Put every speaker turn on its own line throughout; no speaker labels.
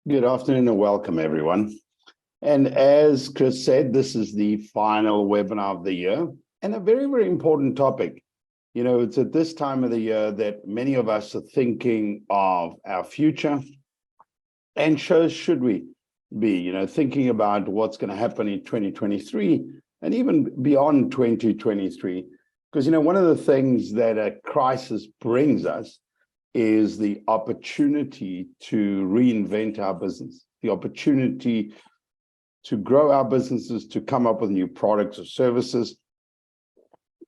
Good afternoon and welcome, everyone. And as Chris said, this is the final webinar of the year and a very, very important topic. You know, it's at this time of the year that many of us are thinking of our future and should we be, thinking about what's going to happen in 2023 and even beyond 2023. Because, one of the things that a crisis brings us is the opportunity to reinvent our business, the opportunity to grow our businesses, to come up with new products or services.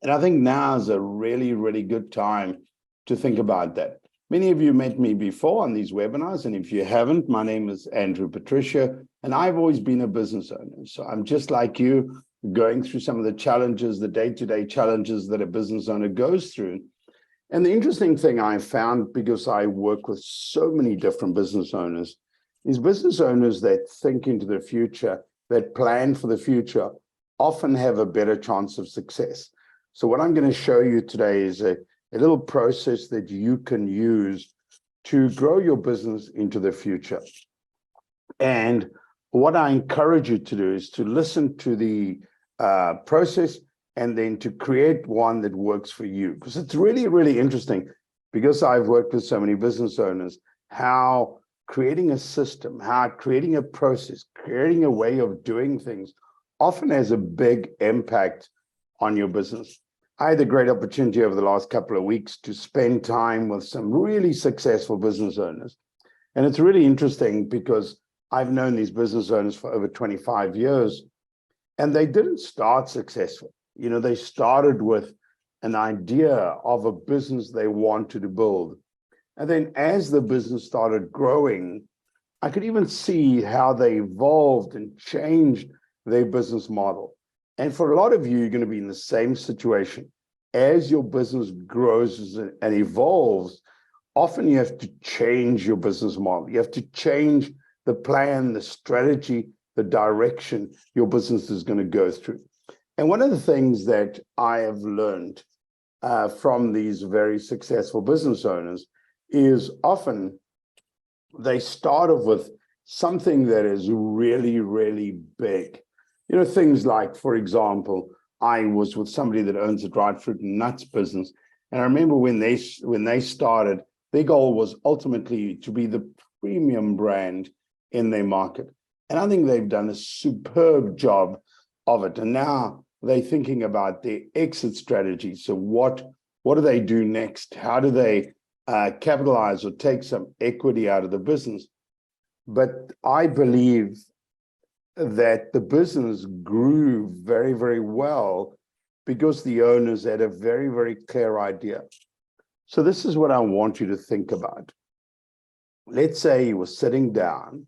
And I think now is a really, really good time to think about that. Many of you met me before on these webinars, and if you haven't, my name is Andrew Patricia, and I've always been a business owner. So I'm just like you, going through some of the challenges, the day-to-day challenges that a business owner goes through. And the interesting thing I found, because I work with so many different business owners, is business owners that think into the future, that plan for the future, often have a better chance of success. So what I'm going to show you today is a little process that you can use to grow your business into the future. And what I encourage you to do is to listen to the process and then to create one that works for you. Because it's really, really interesting, because I've worked with so many business owners, how creating a system, how creating a process, creating a way of doing things often has a big impact on your business. I had a great opportunity over the last couple of weeks to spend time with some really successful business owners. And it's really interesting because I've known these business owners for over 25 years, and they didn't start successful. They started with an idea of a business they wanted to build. And then as the business started growing, I could even see how they evolved and changed their business model. And for a lot of you, you're going to be in the same situation. As your business grows and evolves, often you have to change your business model. You have to change the plan, the strategy, the direction your business is going to go through. And one of the things that I have learned from these very successful business owners is often they start off with something that is really, really big. Things like, for example, I was with somebody that owns a dried fruit and nuts business. And I remember when they started, their goal was ultimately to be the premium brand in their market. And I think they've done a superb job of it. And now they're thinking about their exit strategy. So what do they do next? How do they capitalize or take some equity out of the business? But I believe that the business grew very, very well because the owners had a very, very clear idea. So this is what I want you to think about. Let's say you were sitting down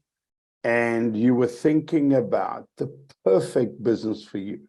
and you were thinking about the perfect business for you.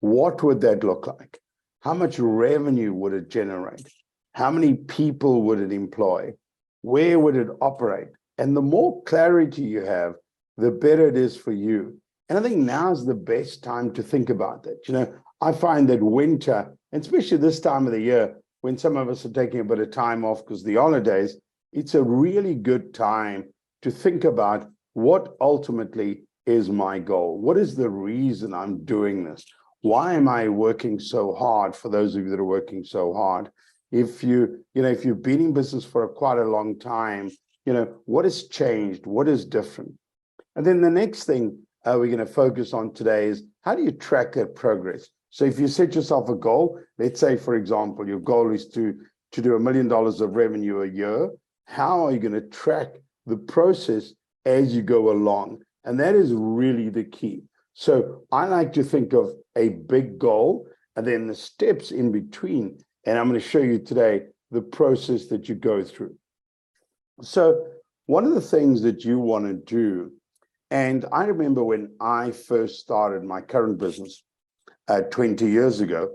What would that look like? How much revenue would it generate? How many people would it employ? Where would it operate? And the more clarity you have, the better it is for you. And I think now is the best time to think about that. I find that winter, and especially this time of the year, when some of us are taking a bit of time off because of the holidays, it's a really good time to think about what ultimately is my goal. What is the reason I'm doing this? Why am I working so hard? For those of you that are working so hard, if you've been in business for quite a long time, what has changed? What is different? And then the next thing we're going to focus on today is, how do you track that progress? So if you set yourself a goal, let's say, for example, your goal is to do $1 million of revenue a year. How are you going to track the process as you go along? And that is really the key. So I like to think of a big goal and then the steps in between. And I'm going to show you today the process that you go through. So one of the things that you want to do, and I remember when I first started my current business 20 years ago,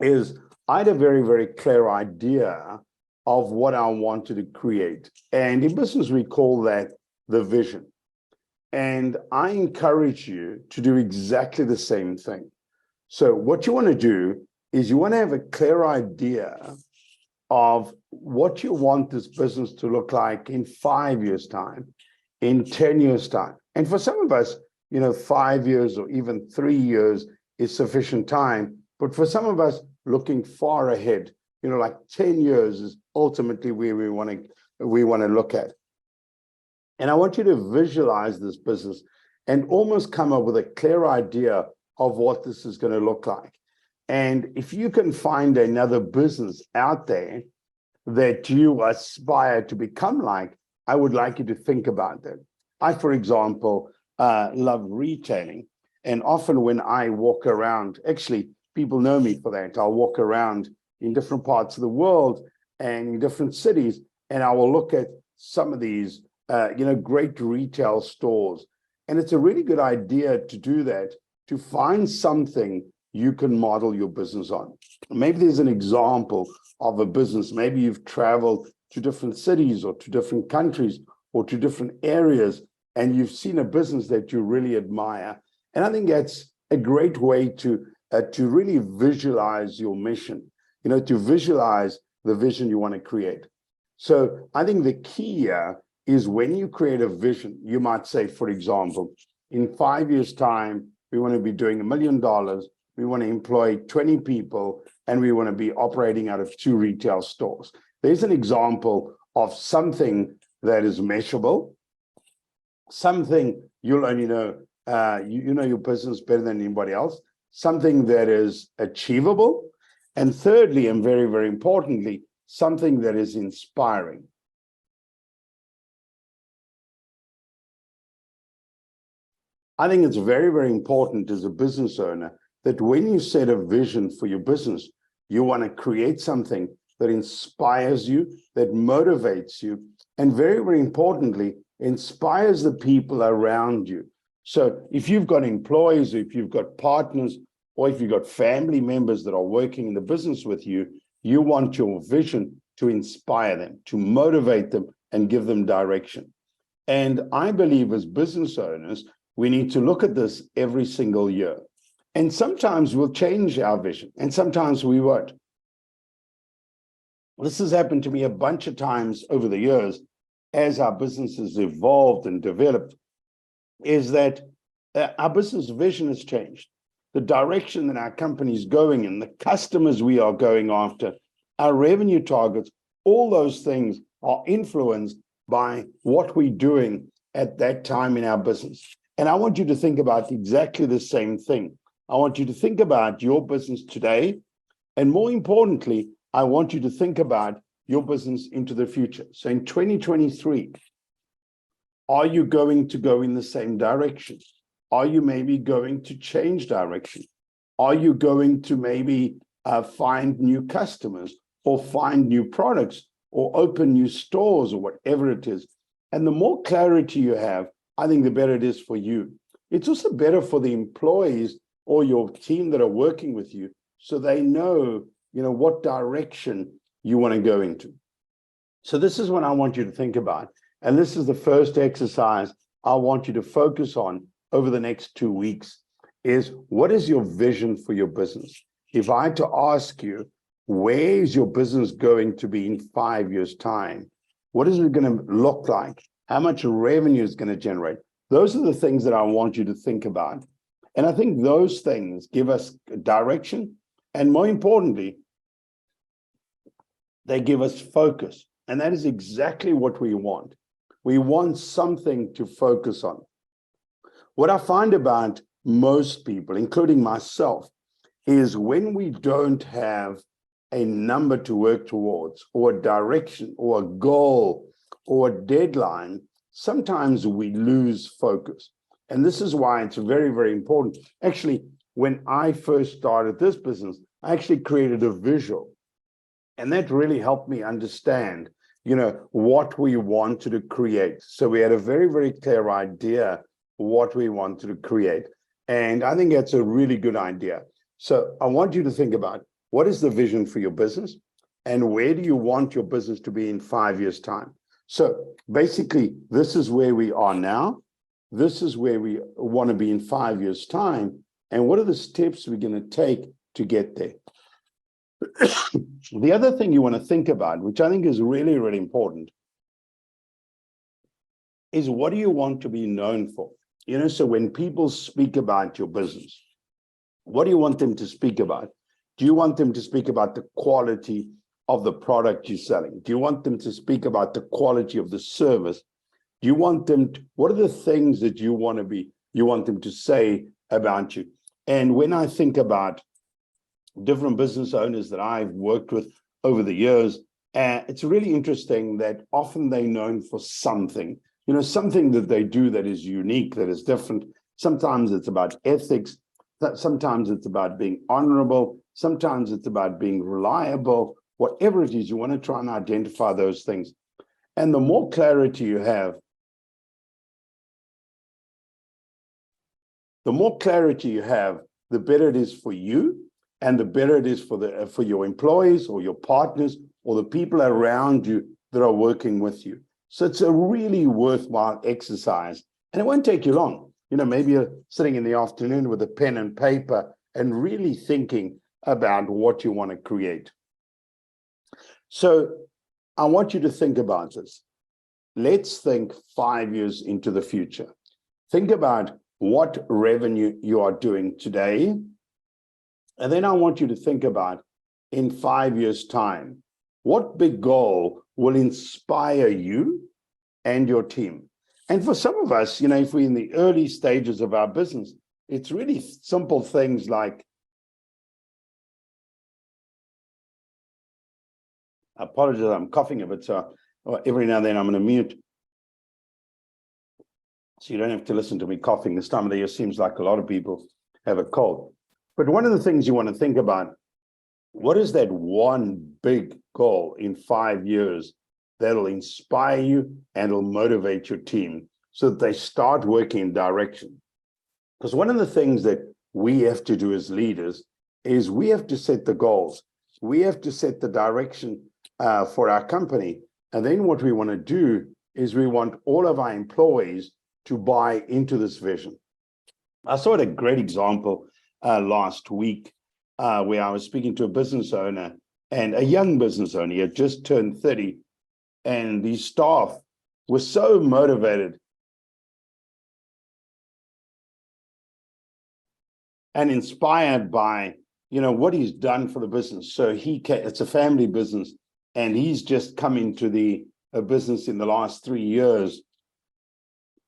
is I had a very, very clear idea of what I wanted to create. And in business, we call that the vision. And I encourage you to do exactly the same thing. So what you want to do is you want to have a clear idea of what you want this business to look like in 5 years' time, in 10 years' time? And for some of us, 5 years or even 3 years is sufficient time. But for some of us, looking far ahead, like 10 years is ultimately where we want to look at. And I want you to visualize this business and almost come up with a clear idea of what this is going to look like. And if you can find another business out there that you aspire to become like, I would like you to think about that. I, for example, love retailing. And often when I walk around, actually, people know me for that. I'll walk around in different parts of the world and in different cities, and I will look at some of these, great retail stores. And it's a really good idea to do that, to find something you can model your business on. Maybe there's an example of a business. Maybe you've traveled to different cities or to different countries or to different areas, and you've seen a business that you really admire. And I think that's a great way to really visualize your mission, to visualize the vision you want to create. So I think the key here is when you create a vision, you might say, for example, in 5 years' time, we want to be doing $1 million, we want to employ 20 people, and we want to be operating out of 2 retail stores. There's an example of something that is measurable, something you'll only know, you know your business better than anybody else, something that is achievable, and thirdly, and very, very importantly, something that is inspiring. I think it's very, very important as a business owner that when you set a vision for your business, you want to create something that inspires you, that motivates you, and very, very importantly, inspires the people around you. So if you've got employees, if you've got partners, or if you've got family members that are working in the business with you, you want your vision to inspire them, to motivate them, and give them direction. And I believe as business owners, we need to look at this every single year. And sometimes we'll change our vision, and sometimes we won't. This has happened to me a bunch of times over the years as our business has evolved and developed, is that our business vision has changed. The direction that our company is going in, the customers we are going after, our revenue targets, all those things are influenced by what we're doing at that time in our business. And I want you to think about exactly the same thing. I want you to think about your business today. And more importantly, I want you to think about your business into the future. So in 2023, are you going to go in the same direction? Are you maybe going to change direction? Are you going to maybe find new customers or find new products or open new stores or whatever it is? And the more clarity you have, I think the better it is for you. It's also better for the employees or your team that are working with you, so they know, what direction you want to go into. So this is what I want you to think about. And this is the first exercise I want you to focus on over the next 2 weeks, is what is your vision for your business? If I had to ask you, where is your business going to be in 5 years' time? What is it going to look like? How much revenue is going to generate? Those are the things that I want you to think about. And I think those things give us direction. And more importantly, they give us focus. And that is exactly what we want. We want something to focus on. What I find about most people, including myself, is when we don't have a number to work towards, or a direction, or a goal, or a deadline, sometimes we lose focus. And this is why it's very, very important. Actually, when I first started this business, I actually created a visual. And that really helped me understand, what we wanted to create. So we had a very, very clear idea what we wanted to create. And I think that's a really good idea. So I want you to think about, what is the vision for your business? And where do you want your business to be in 5 years' time? So basically, this is where we are now. This is where we want to be in 5 years' time. And what are the steps we're going to take to get there? The other thing you want to think about, which I think is really, really important, is what do you want to be known for? So when people speak about your business, what do you want them to speak about? Do you want them to speak about the quality of the product you're selling? Do you want them to speak about the quality of the service? Do you want them to, what are the things that you want them to say about you? And when I think about different business owners that I've worked with over the years, it's really interesting that often they're known for something, something that they do that is unique, that is different. Sometimes it's about ethics. Sometimes it's about being honorable. Sometimes it's about being reliable. Whatever it is, you want to try and identify those things. And the more clarity you have, the better it is for you, and the better it is for your employees or your partners or the people around you that are working with you. So it's a really worthwhile exercise, and it won't take you long. Maybe you're sitting in the afternoon with a pen and paper and really thinking about what you want to create. So I want you to think about this. Let's think 5 years into the future. Think about what revenue you are doing today. And then I want you to think about, in 5 years' time, what big goal will inspire you and your team? And for some of us, if we're in the early stages of our business, it's really simple things like, I apologize, I'm coughing a bit, so every now and then I'm going to mute, so you don't have to listen to me coughing. This time of the year seems like a lot of people have a cold. But one of the things you want to think about, what is that one big goal in 5 years that'll inspire you and will motivate your team so that they start working in direction? Because one of the things that we have to do as leaders is we have to set the goals. We have to set the direction for our company. And then what we want to do is we want all of our employees to buy into this vision. I saw a great example last week where I was speaking to a business owner, and a young business owner. He had just turned 30, and his staff were so motivated and inspired by what he's done for the business. So it's a family business, and he's just come into the business in the last 3 years.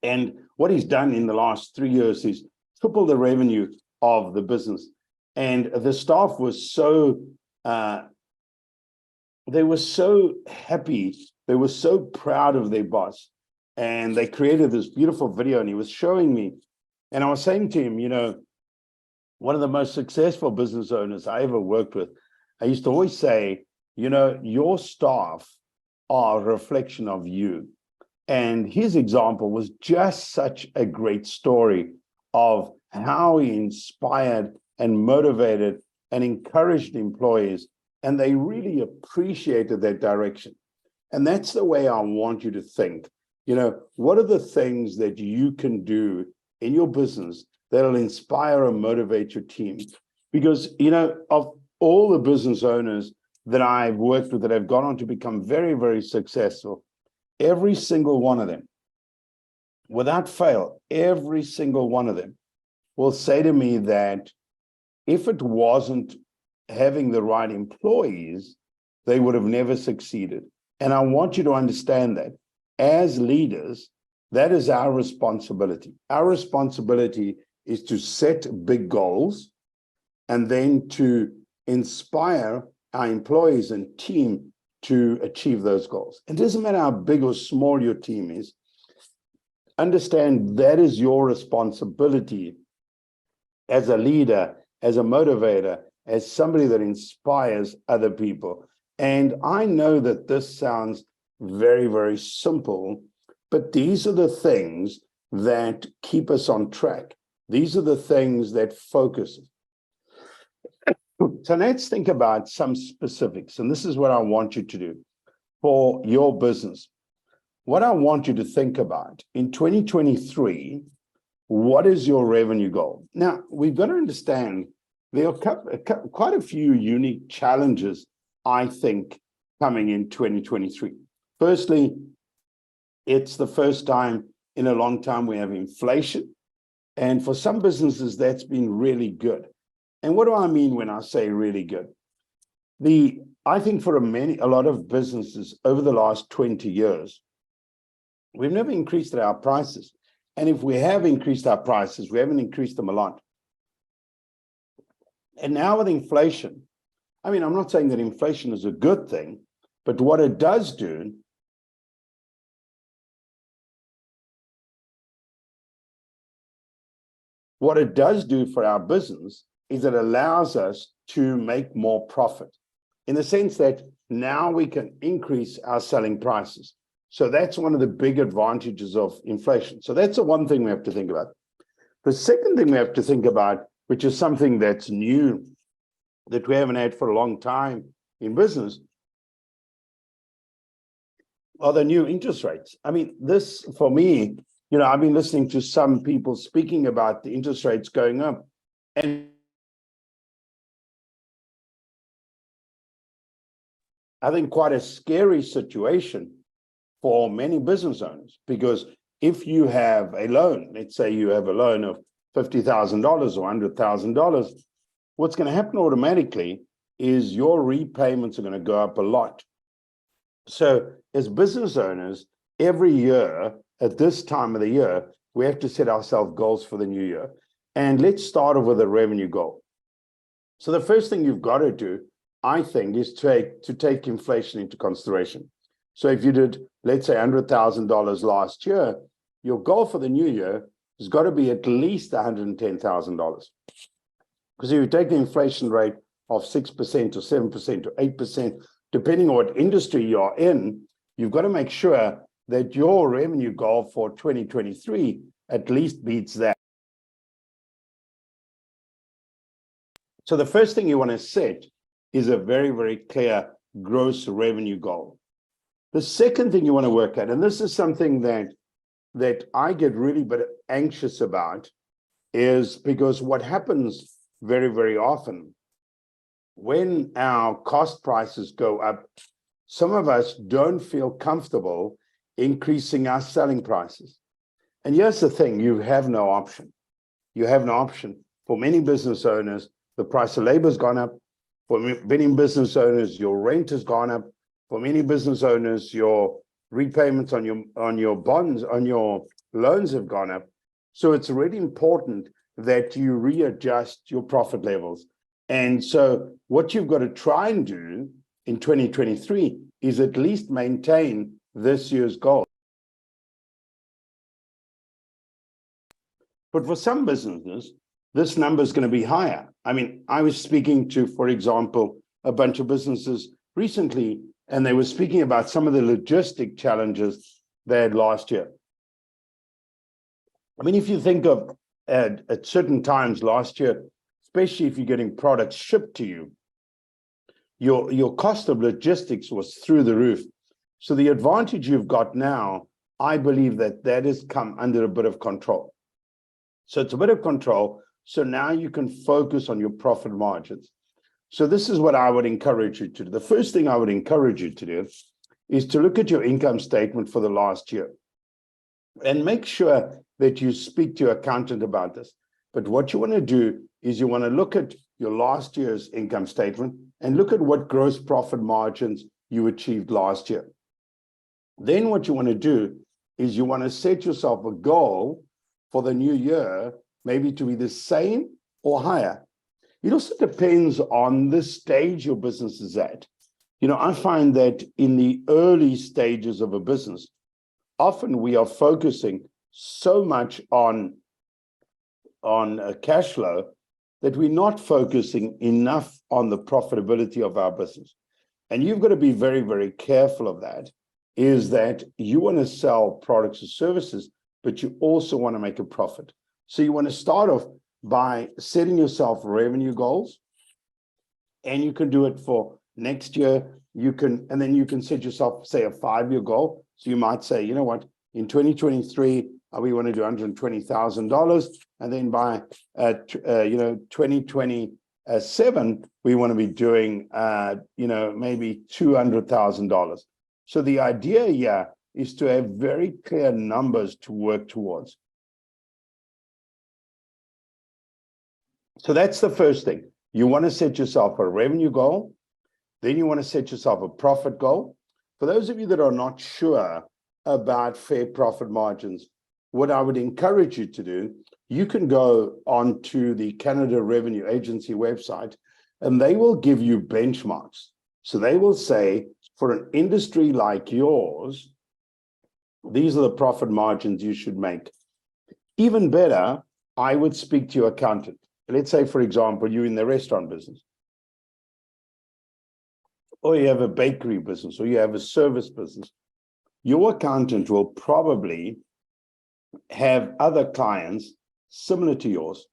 And what he's done in the last 3 years is triple the revenue of the business. And the staff was they were so happy. They were so proud of their boss. And they created this beautiful video, and he was showing me. And I was saying to him, one of the most successful business owners I ever worked with, I used to always say, your staff are a reflection of you. And his example was just such a great story of how he inspired and motivated and encouraged employees, and they really appreciated that direction. And that's the way I want you to think. What are the things that you can do in your business that'll inspire and motivate your team? Because, of all the business owners that I've worked with that have gone on to become very, very successful, every single one of them, without fail, every single one of them will say to me that if it wasn't having the right employees, they would have never succeeded. And I want you to understand that as leaders, that is our responsibility. Our responsibility is to set big goals and then to inspire our employees and team to achieve those goals. It doesn't matter how big or small your team is. Understand that is your responsibility as a leader, as a motivator, as somebody that inspires other people. And I know that this sounds very, very simple, but these are the things that keep us on track. These are the things that focus. So let's think about some specifics, and this is what I want you to do for your business. What I want you to think about in 2023, what is your revenue goal? Now, we've got to understand there are quite a few unique challenges, I think, coming in 2023. Firstly, it's the first time in a long time. We have inflation. And for some businesses, that's been really good. And what do I mean when I say really good? I think for a lot of businesses over the last 20 years, we've never increased our prices. And if we have increased our prices, we haven't increased them a lot. And now with inflation, I mean, I'm not saying that inflation is a good thing, but what it does do for our business is it allows us to make more profit in the sense that now we can increase our selling prices. So that's one of the big advantages of inflation. So that's the one thing we have to think about. The second thing we have to think about, which is something that's new, that we haven't had for a long time in business, are the new interest rates. I mean, this, for me, I've been listening to some people speaking about the interest rates going up, and I think quite a scary situation for many business owners, because if you have a loan, let's say you have a loan of $50,000 or $100,000, what's going to happen automatically is your repayments are going to go up a lot. So as business owners, every year at this time of the year, we have to set ourselves goals for the new year. And let's start off with a revenue goal. So the first thing you've got to do, I think, is to take inflation into consideration. So if you did, let's say, $100,000 last year, your goal for the new year has got to be at least $110,000. Because if you take the inflation rate of 6% or 7% or 8%, depending on what industry you're in, you've got to make sure that your revenue goal for 2023 at least beats that. So the first thing you want to set is a very, very clear gross revenue goal. The second thing you want to work at, and this is something that I get really bit anxious about, is because what happens very, very often when our cost prices go up, some of us don't feel comfortable increasing our selling prices. And here's the thing, you have no option. You have no option. For many business owners, the price of labor has gone up. For many business owners, your rent has gone up. For many business owners, your repayments on your bonds, on your loans have gone up. So it's really important that you readjust your profit levels. And so what you've got to try and do in 2023 is at least maintain this year's goal. But for some businesses, this number is going to be higher. I mean, I was speaking to, for example, a bunch of businesses recently, and they were speaking about some of the logistic challenges they had last year. I mean, if you think of at certain times last year, especially if you're getting products shipped to you, your cost of logistics was through the roof. So the advantage you've got now, I believe that has come under a bit of control. So it's a bit of control. So now you can focus on your profit margins. So this is what I would encourage you to do. The first thing I would encourage you to do is to look at your income statement for the last year and make sure that you speak to your accountant about this. But what you want to do is you want to look at your last year's income statement and look at what gross profit margins you achieved last year. Then what you want to do is you want to set yourself a goal for the new year, maybe to be the same or higher. It also depends on the stage your business is at. I find that in the early stages of a business, often we are focusing so much on cash flow that we're not focusing enough on the profitability of our business. And you've got to be very, very careful of that, is that you want to sell products or services, but you also want to make a profit. So you want to start off by setting yourself revenue goals, and you can do it for next year. And then you can set yourself, say, a 5-year goal. So you might say, you know what, in 2023, we want to do $120,000. And then by 2027, we want to be doing maybe $200,000. So the idea here is to have very clear numbers to work towards. So that's the first thing. You want to set yourself a revenue goal. Then you want to set yourself a profit goal. For those of you that are not sure about fair profit margins, what I would encourage you to do, you can go onto the Canada Revenue Agency website, and they will give you benchmarks. So they will say, for an industry like yours, these are the profit margins you should make. Even better, I would speak to your accountant. Let's say, for example, you're in the restaurant business, or you have a bakery business, or you have a service business. Your accountant will probably have other clients similar to yours,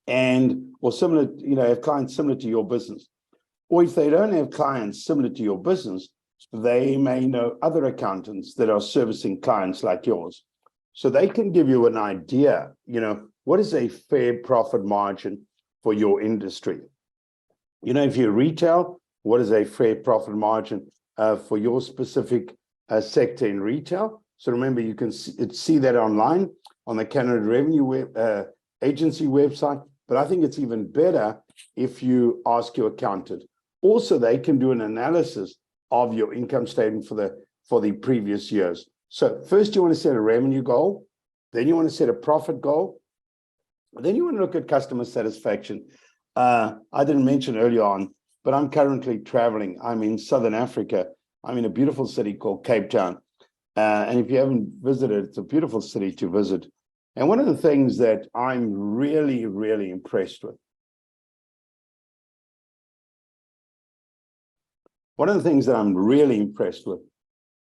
or similar, have clients similar to your business. Or if they don't have clients similar to your business, they may know other accountants that are servicing clients like yours. So they can give you an idea, what is a fair profit margin for your industry? If you're retail, what is a fair profit margin for your specific sector in retail? So remember, you can see that online on the Canada Revenue Agency website, but I think it's even better if you ask your accountant. Also, they can do an analysis of your income statement for the previous years. So first you want to set a revenue goal, then you want to set a profit goal, then you want to look at customer satisfaction. I didn't mention earlier on, but I'm currently traveling. I'm in Southern Africa. I'm in a beautiful city called Cape Town. And if you haven't visited, it's a beautiful city to visit. And one of the things that I'm really, really impressed with,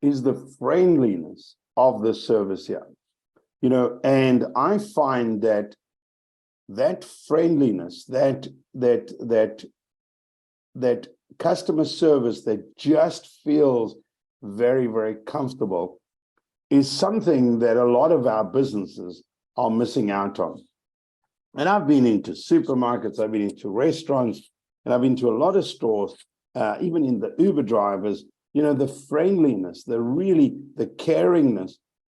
is the friendliness of the service here. And I find that friendliness, that customer service that just feels very, very comfortable is something that a lot of our businesses are missing out on. And I've been into supermarkets, I've been into restaurants, and I've been to a lot of stores, even in the Uber drivers, the friendliness, the caringness.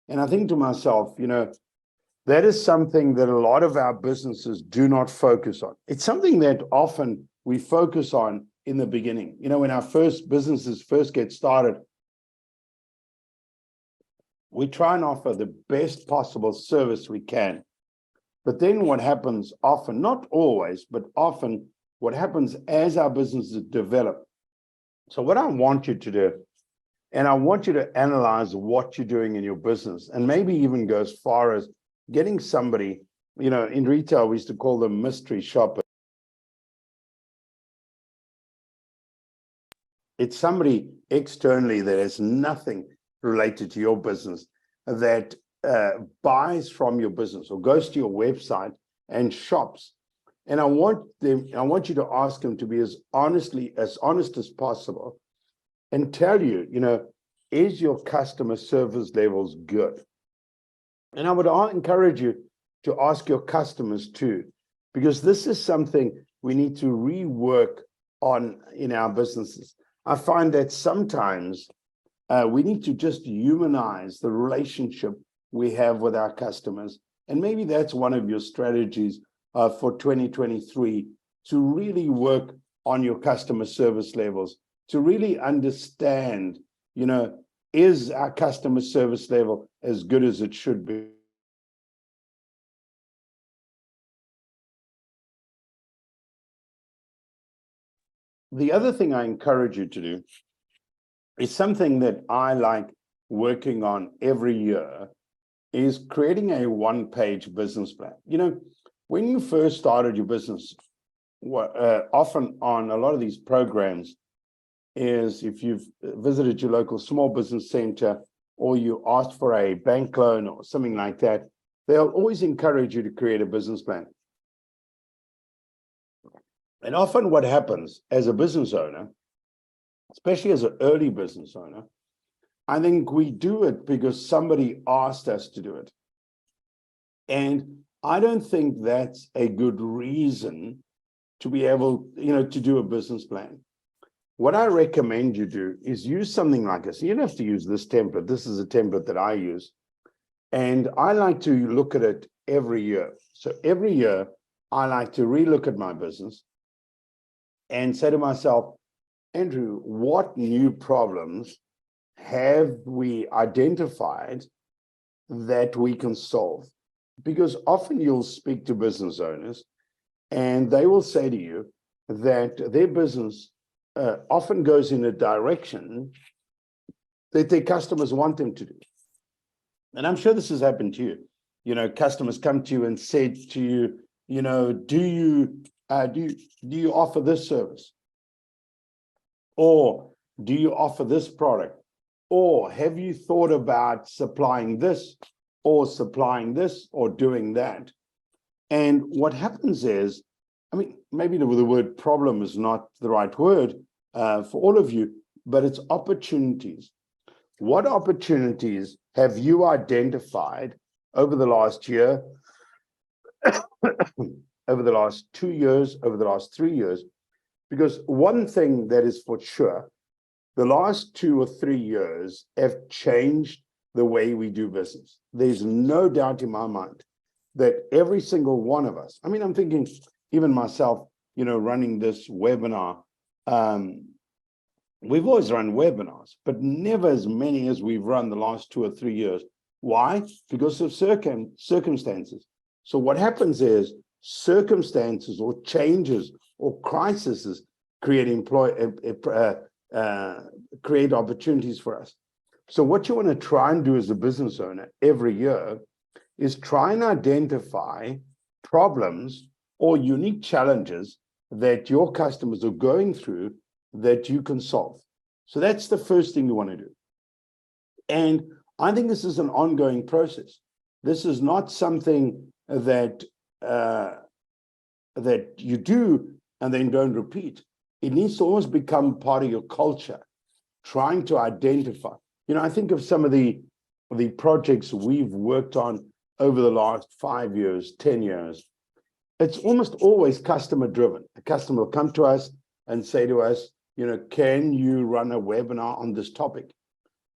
And I think to myself, that is something that a lot of our businesses do not focus on. It's something that often we focus on in the beginning. When our businesses first get started, we try and offer the best possible service we can. But then what happens often, not always, but often, what happens as our businesses develop. So what I want you to do, and I want you to analyze what you're doing in your business, and maybe even go as far as getting somebody, in retail, we used to call them mystery shoppers. It's somebody externally that has nothing related to your business that buys from your business or goes to your website and shops. And I want you to ask them to be as honest as possible and tell you, is your customer service levels good? And I would encourage you to ask your customers too, because this is something we need to rework on in our businesses. I find that sometimes we need to just humanize the relationship we have with our customers. And maybe that's one of your strategies for 2023, to really work on your customer service levels, to really understand, is our customer service level as good as it should be? The other thing I encourage you to do is something that I like working on every year, is creating a one-page business plan. When you first started your business, often on a lot of these programs is, if you've visited your local small business center or you asked for a bank loan or something like that, they'll always encourage you to create a business plan. And often what happens as a business owner, especially as an early business owner, I think we do it because somebody asked us to do it. And I don't think that's a good reason to be able, to do a business plan. what I recommend you do is use something like this. You don't have to use this template. This is a template that I use. And I like to look at it every year. So every year, I like to relook at my business and say to myself, Andrew, what new problems have we identified that we can solve? Because often you'll speak to business owners and they will say to you that their business often goes in a direction that their customers want them to do. And I'm sure this has happened to you. You know, customers come to you and said to you, you know, do you offer this service? Or do you offer this product? Or have you thought about supplying this or supplying this or doing that? And what happens is, I mean, maybe the word problem is not the right word for all of you, but it's opportunities. What opportunities have you identified over the last year, over the last 2 years, over the last 3 years? Because one thing that is for sure, the last 2 or 3 years have changed the way we do business. There's no doubt in my mind that every single one of us, I mean, I'm thinking even myself, you know, running this webinar, we've always run webinars, but never as many as we've run the last 2 or 3 years. Why? Because of circumstances. So what happens is circumstances or changes or crises create create opportunities for us. So what you want to try and do as a business owner every year is try and identify problems or unique challenges that your customers are going through that you can solve. So that's the first thing you want to do. And I think this is an ongoing process. This is not something that that you do and then don't repeat. It needs to almost become part of your culture, trying to identify. You know, I think of some of the projects we've worked on over the last 5 years, 10 years. It's almost always customer driven. The customer will come to us and say to us, you know, can you run a webinar on this topic?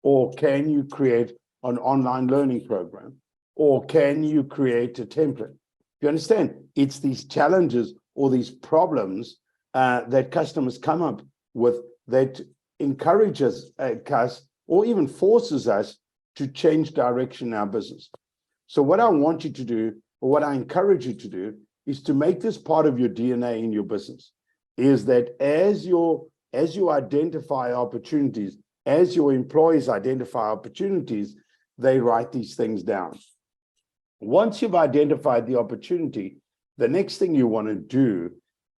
Or can you create an online learning program? Or can you create a template? You understand? It's these challenges or these problems that customers come up with that encourages us or even forces us to change direction in our business. So what I want you to do, or what I encourage you to do, is to make this part of your DNA in your business, is that as you identify opportunities, as your employees identify opportunities, they write these things down. Once you've identified the opportunity, the next thing you want to do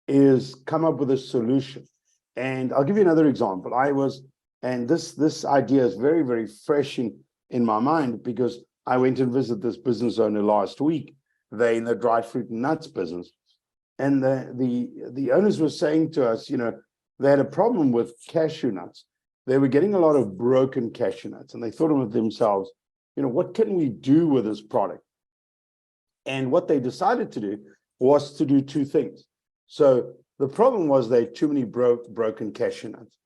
is come up with a solution. And I'll give you another example. And this idea is very, very fresh in my mind, because I went and visited this business owner last week. They're in the dried fruit and nuts business. And the owners were saying to us, you know, they had a problem with cashew nuts. They were getting a lot of broken cashew nuts, and they thought of themselves, you know, what can we do with this product? And what they decided to do was to do two things. So the problem was they had too many broken cashew nuts.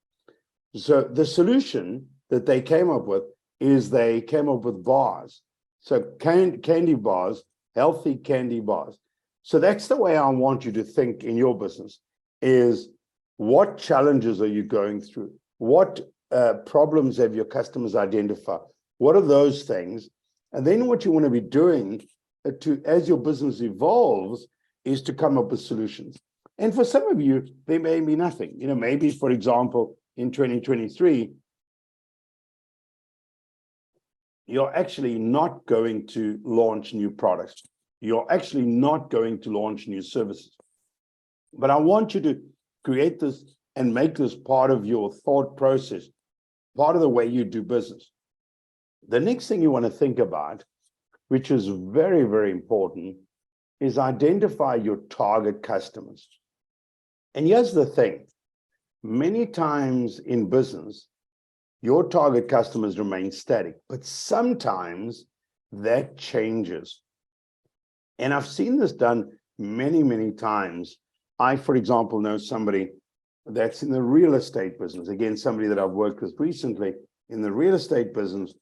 So the solution that they came up with is they came up with bars. So candy bars, healthy candy bars. So that's the way I want you to think in your business, is what challenges are you going through? What problems have your customers identified? What are those things? And then what you want to be doing as your business evolves is to come up with solutions. And for some of you, they may be nothing. You know, maybe, for example, in 2023, you're actually not going to launch new products. You're actually not going to launch new services. But I want you to create this and make this part of your thought process, part of the way you do business. The next thing you want to think about, which is very, very important, is identify your target customers. And here's the thing. Many times in business, your target customers remain static, but sometimes that changes. And I've seen this done many, many times. I, for example, know somebody that's in the real estate business. Again, somebody that I've worked with recently in the real estate business,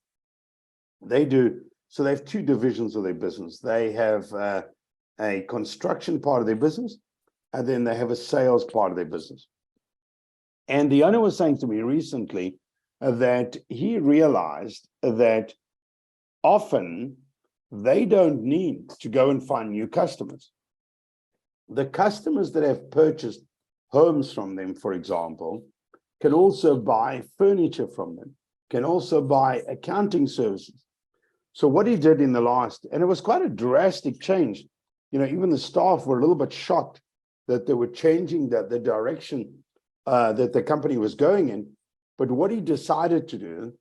they have two divisions of their business. They have a construction part of their business, and then they have a sales part of their business. And the owner was saying to me recently that he realized that often they don't need to go and find new customers. The customers that have purchased homes from them, for example, can also buy furniture from them, can also buy accounting services. So what he did in the last, and it was quite a drastic change, even the staff were a little bit shocked that they were changing the direction that the company was going in. But what he decided to do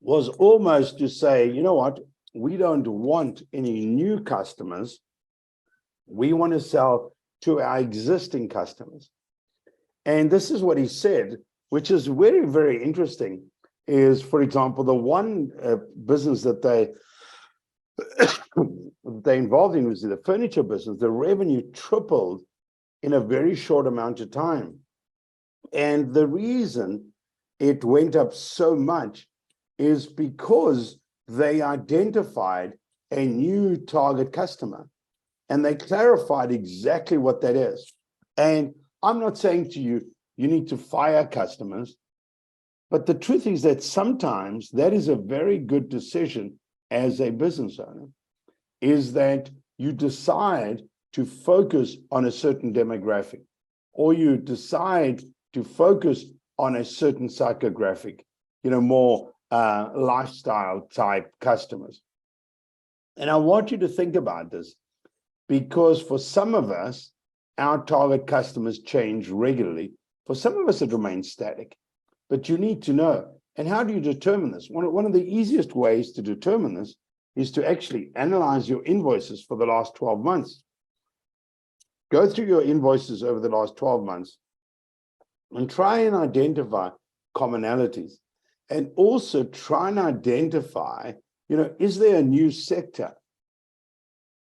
was almost to say, you know what, we don't want any new customers. We want to sell to our existing customers. And this is what he said, which is very, very interesting, is, for example, the one business that they involved in was the furniture business. The revenue tripled in a very short amount of time. And the reason it went up so much is because they identified a new target customer and they clarified exactly what that is. And I'm not saying to you, you need to fire customers, but the truth is that sometimes that is a very good decision as a business owner, is that you decide to focus on a certain demographic, or you decide to focus on a certain psychographic, more lifestyle type customers. And I want you to think about this, because for some of us, our target customers change regularly. For some of us, it remains static. But you need to know. And how do you determine this? One of the easiest ways to determine this is to actually analyze your invoices for the last 12 months. Go through your invoices over the last 12 months and try and identify commonalities. And also try and identify, is there a new sector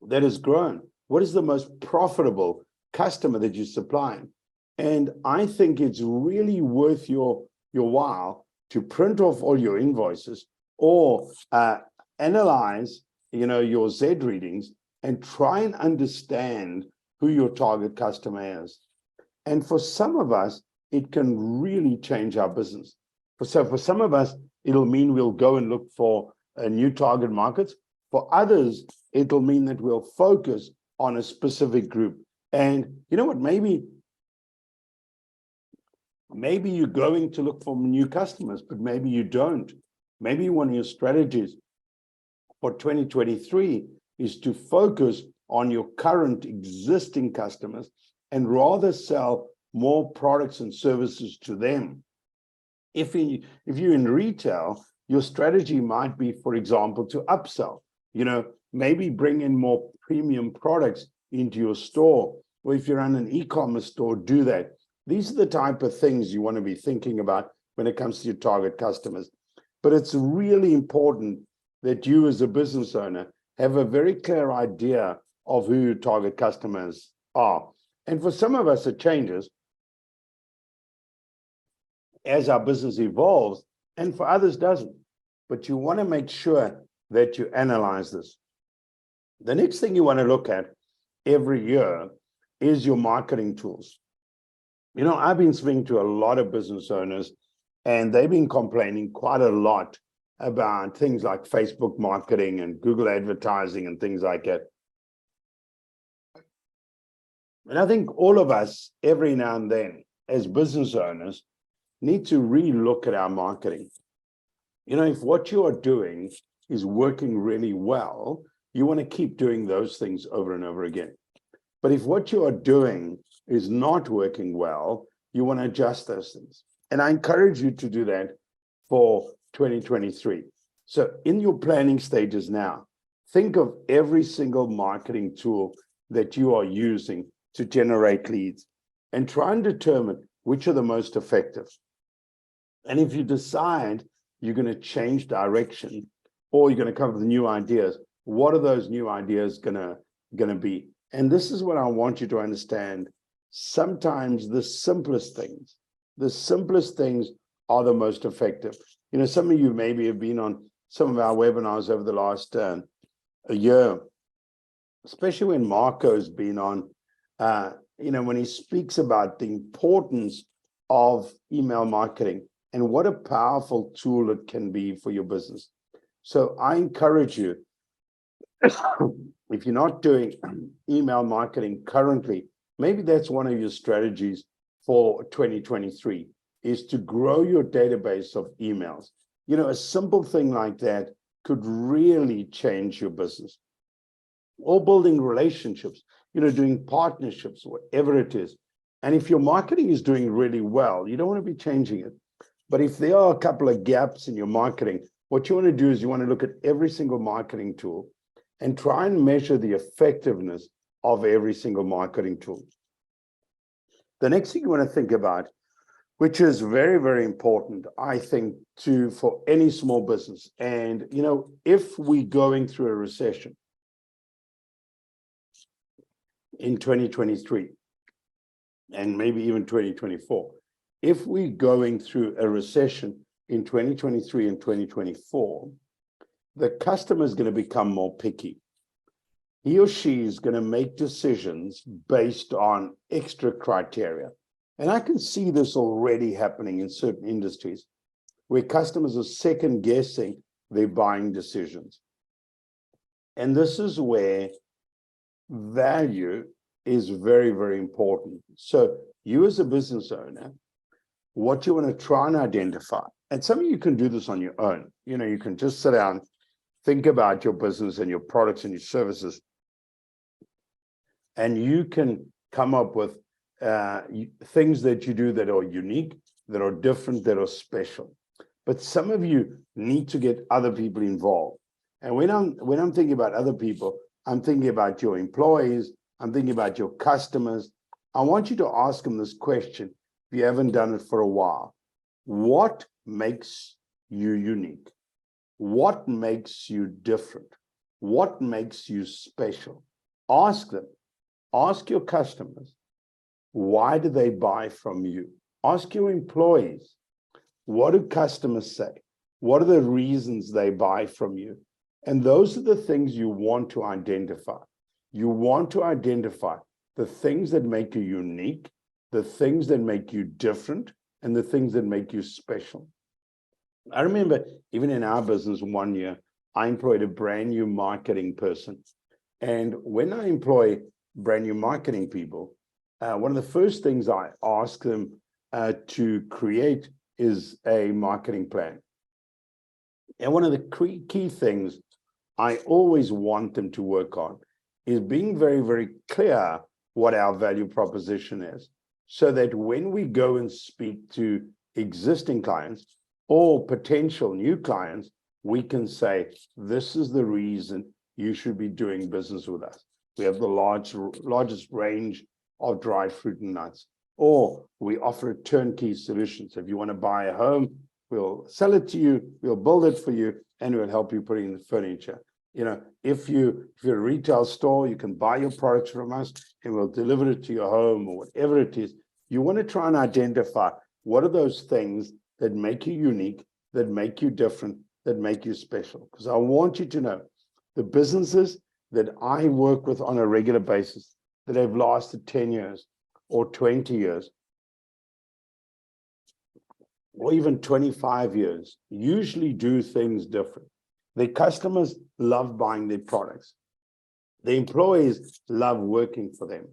that has grown? What is the most profitable customer that you're supplying? And I think it's really worth your while to print off all your invoices or analyze, your Z readings and try and understand who your target customer is. And for some of us, it can really change our business. So for some of us, it'll mean we'll go and look for new target markets. For others, it'll mean that we'll focus on a specific group. And you know what, maybe you're going to look for new customers, but maybe you don't. Maybe one of your strategies for 2023 is to focus on your current existing customers and rather sell more products and services to them. If you're in retail, your strategy might be, for example, to upsell, maybe bring in more premium products into your store. Or if you're on an e-commerce store, do that. These are the type of things you want to be thinking about when it comes to your target customers. But it's really important that you as a business owner have a very clear idea of who your target customers are. And for some of us, it changes as our business evolves, and for others doesn't. But you want to make sure that you analyze this. The next thing you want to look at every year is your marketing tools. I've been speaking to a lot of business owners, and they've been complaining quite a lot about things like Facebook marketing and Google advertising and things like that. And I think all of us, every now and then, as business owners, need to re-look at our marketing. If what you are doing is working really well, you want to keep doing those things over and over again. But if what you are doing is not working well, you want to adjust those things. And I encourage you to do that for 2023. So in your planning stages now, think of every single marketing tool that you are using to generate leads and try and determine which are the most effective. And if you decide you're going to change direction or you're going to come up with new ideas, what are those new ideas going to be? And this is what I want you to understand sometimes the simplest things are the most effective. Some of you maybe have been on some of our webinars over the last a year, especially when Marco's been on, when he speaks about the importance of email marketing and what a powerful tool it can be for your business. So I encourage you, if you're not doing email marketing currently, maybe that's one of your strategies for 2023, is to grow your database of emails. A simple thing like that could really change your business. Or building relationships, doing partnerships, whatever it is. And if your marketing is doing really well, you don't want to be changing it. But if there are a couple of gaps in your marketing, what you want to do is you want to look at every single marketing tool and try and measure the effectiveness of every single marketing tool. The next thing you want to think about, which is very, very important, I think, for any small business. And, if we're going through a recession in 2023, and maybe even 2024, if we're going through a recession in 2023 and 2024, the customer is going to become more picky. He or she is going to make decisions based on extra criteria. And I can see this already happening in certain industries where customers are second guessing their buying decisions. And this is where value is very, very important. So you as a business owner, what you want to try and identify, and some of you can do this on your own. You can just sit down, think about your business and your products and your services, and you can come up with things that you do that are unique, that are different, that are special. But some of you need to get other people involved. And when I'm thinking about other people, I'm thinking about your employees, I'm thinking about your customers. I want you to ask them this question if you haven't done it for a while. What makes you unique? What makes you different? What makes you special? Ask them. Ask your customers, why do they buy from you? Ask your employees, what do customers say? What are the reasons they buy from you? And those are the things you want to identify. You want to identify the things that make you unique, the things that make you different, and the things that make you special. I remember even in our business one year, I employed a brand new marketing person. And when I employ brand new marketing people, one of the first things I ask them to create is a marketing plan. And one of the key things I always want them to work on is being very, very clear what our value proposition is, so that when we go and speak to existing clients or potential new clients, we can say, this is the reason you should be doing business with us. We have the largest range of dried fruit and nuts, or we offer a turnkey solution. So if you want to buy a home, we'll sell it to you, we'll build it for you, and we'll help you put in the furniture. If you're a retail store, you can buy your products from us and we'll deliver it to your home or whatever it is. You want to try and identify what are those things that make you unique, that make you different, that make you special. Because I want you to know the businesses that I work with on a regular basis that have lasted 10 years or 20 years or even 25 years usually do things different. Their customers love buying their products. The employees love working for them,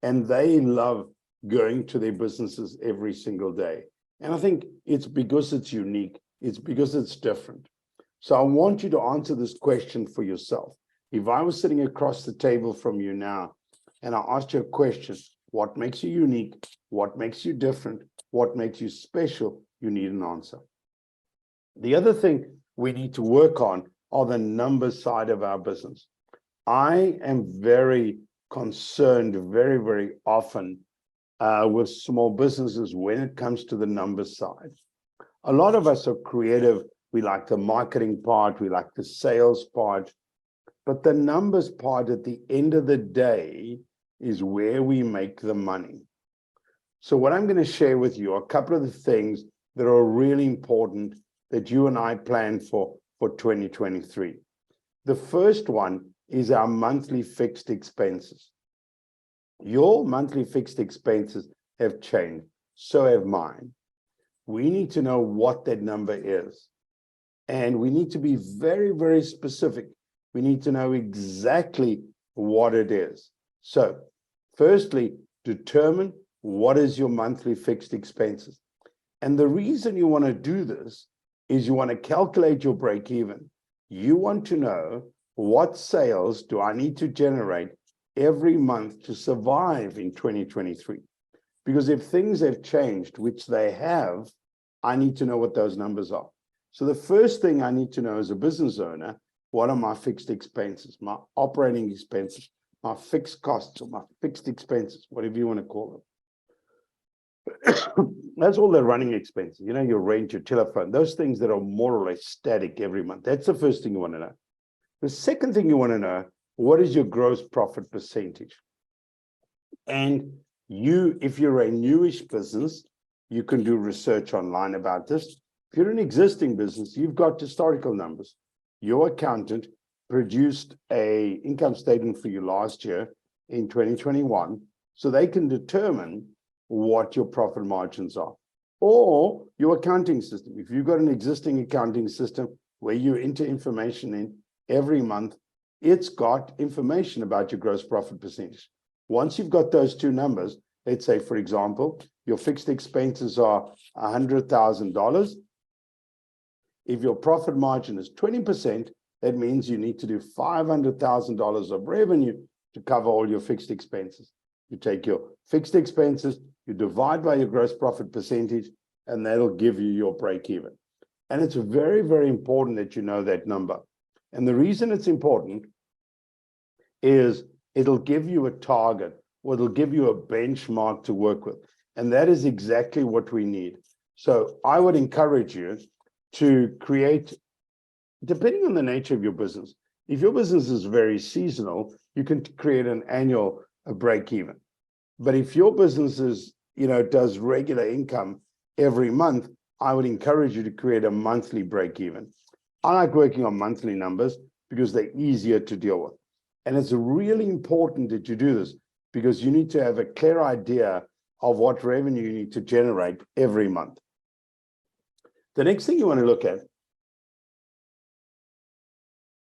and they love going to their businesses every single day. And I think it's because it's unique. It's because it's different. So I want you to answer this question for yourself. If I was sitting across the table from you now, and I asked you a question, what makes you unique? What makes you different? What makes you special? You need an answer. The other thing we need to work on are the numbers side of our business. I am very concerned very, very often with small businesses when it comes to the numbers side. A lot of us are creative. We like the marketing part, we like the sales part, but the numbers part at the end of the day is where we make the money. So what I'm going to share with you are a couple of the things that are really important that you and I plan for 2023. The first one is our monthly fixed expenses. Your monthly fixed expenses have changed. So have mine. We need to know what that number is. And we need to be very, very specific. We need to know exactly what it is. So firstly, determine what is your monthly fixed expenses. And the reason you want to do this is you want to calculate your break even. You want to know what sales do I need to generate every month to survive in 2023. Because if things have changed, which they have, I need to know what those numbers are. So the first thing I need to know as a business owner, what are my fixed expenses, my operating expenses, my fixed costs, or my fixed expenses, whatever you want to call them. That's all the running expenses, you know, your rent, your telephone, those things that are more or less static every month. That's the first thing you want to know. The second thing you want to know, what is your gross profit percentage? And you, if you're a newish business, you can do research online about this. If you're an existing business, you've got historical numbers. Your accountant produced an income statement for you last year in 2021, so they can determine what your profit margins are. Or your accounting system. If you've got an existing accounting system where you enter information in every month, it's got information about your gross profit percentage. Once you've got those two numbers, let's say, for example, your fixed expenses are $100,000. If your profit margin is 20%, that means you need to do $500,000 of revenue to cover all your fixed expenses. You take your fixed expenses, you divide by your gross profit percentage, and that'll give you your break even. And it's very, very important that you know that number. And the reason it's important is it'll give you a target, or it'll give you a benchmark to work with. And that is exactly what we need. So I would encourage you to create, depending on the nature of your business, if your business is very seasonal, you can create an annual break even. But if your business is, you know, does regular income every month, I would encourage you to create a monthly break even. I like working on monthly numbers because they're easier to deal with. And it's really important that you do this because you need to have a clear idea of what revenue you need to generate every month. The next thing you want to look at,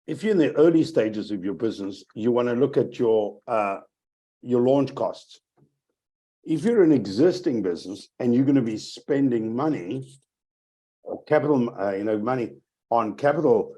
if you're in the early stages of your business, you want to look at your launch costs. If you're an existing business and you're going to be spending money or capital, money on capital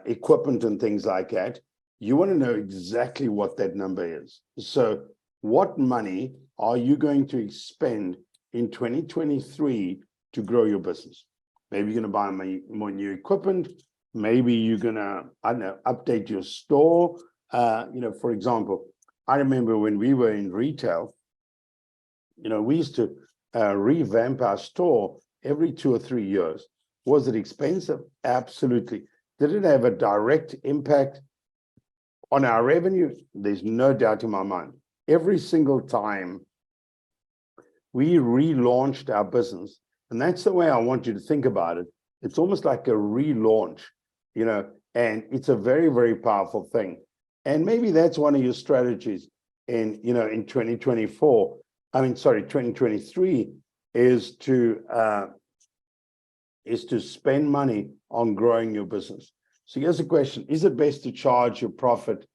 equipment and things like that, you want to know exactly what that number is. So what money are you going to spend in 2023 to grow your business? Maybe you're going to buy more new equipment. Maybe you're going to, I don't know, update your store. For example, I remember when we were in retail, we used to revamp our store every 2 or 3 years. Was it expensive? Absolutely. Did it have a direct impact on our revenue? There's no doubt in my mind. Every single time we relaunched our business, and that's the way I want you to think about it. It's almost like a relaunch, and it's a very, very powerful thing. And maybe that's one of your strategies in 2023 is to spend money on growing your business. So here's a question. Is it best to charge your profit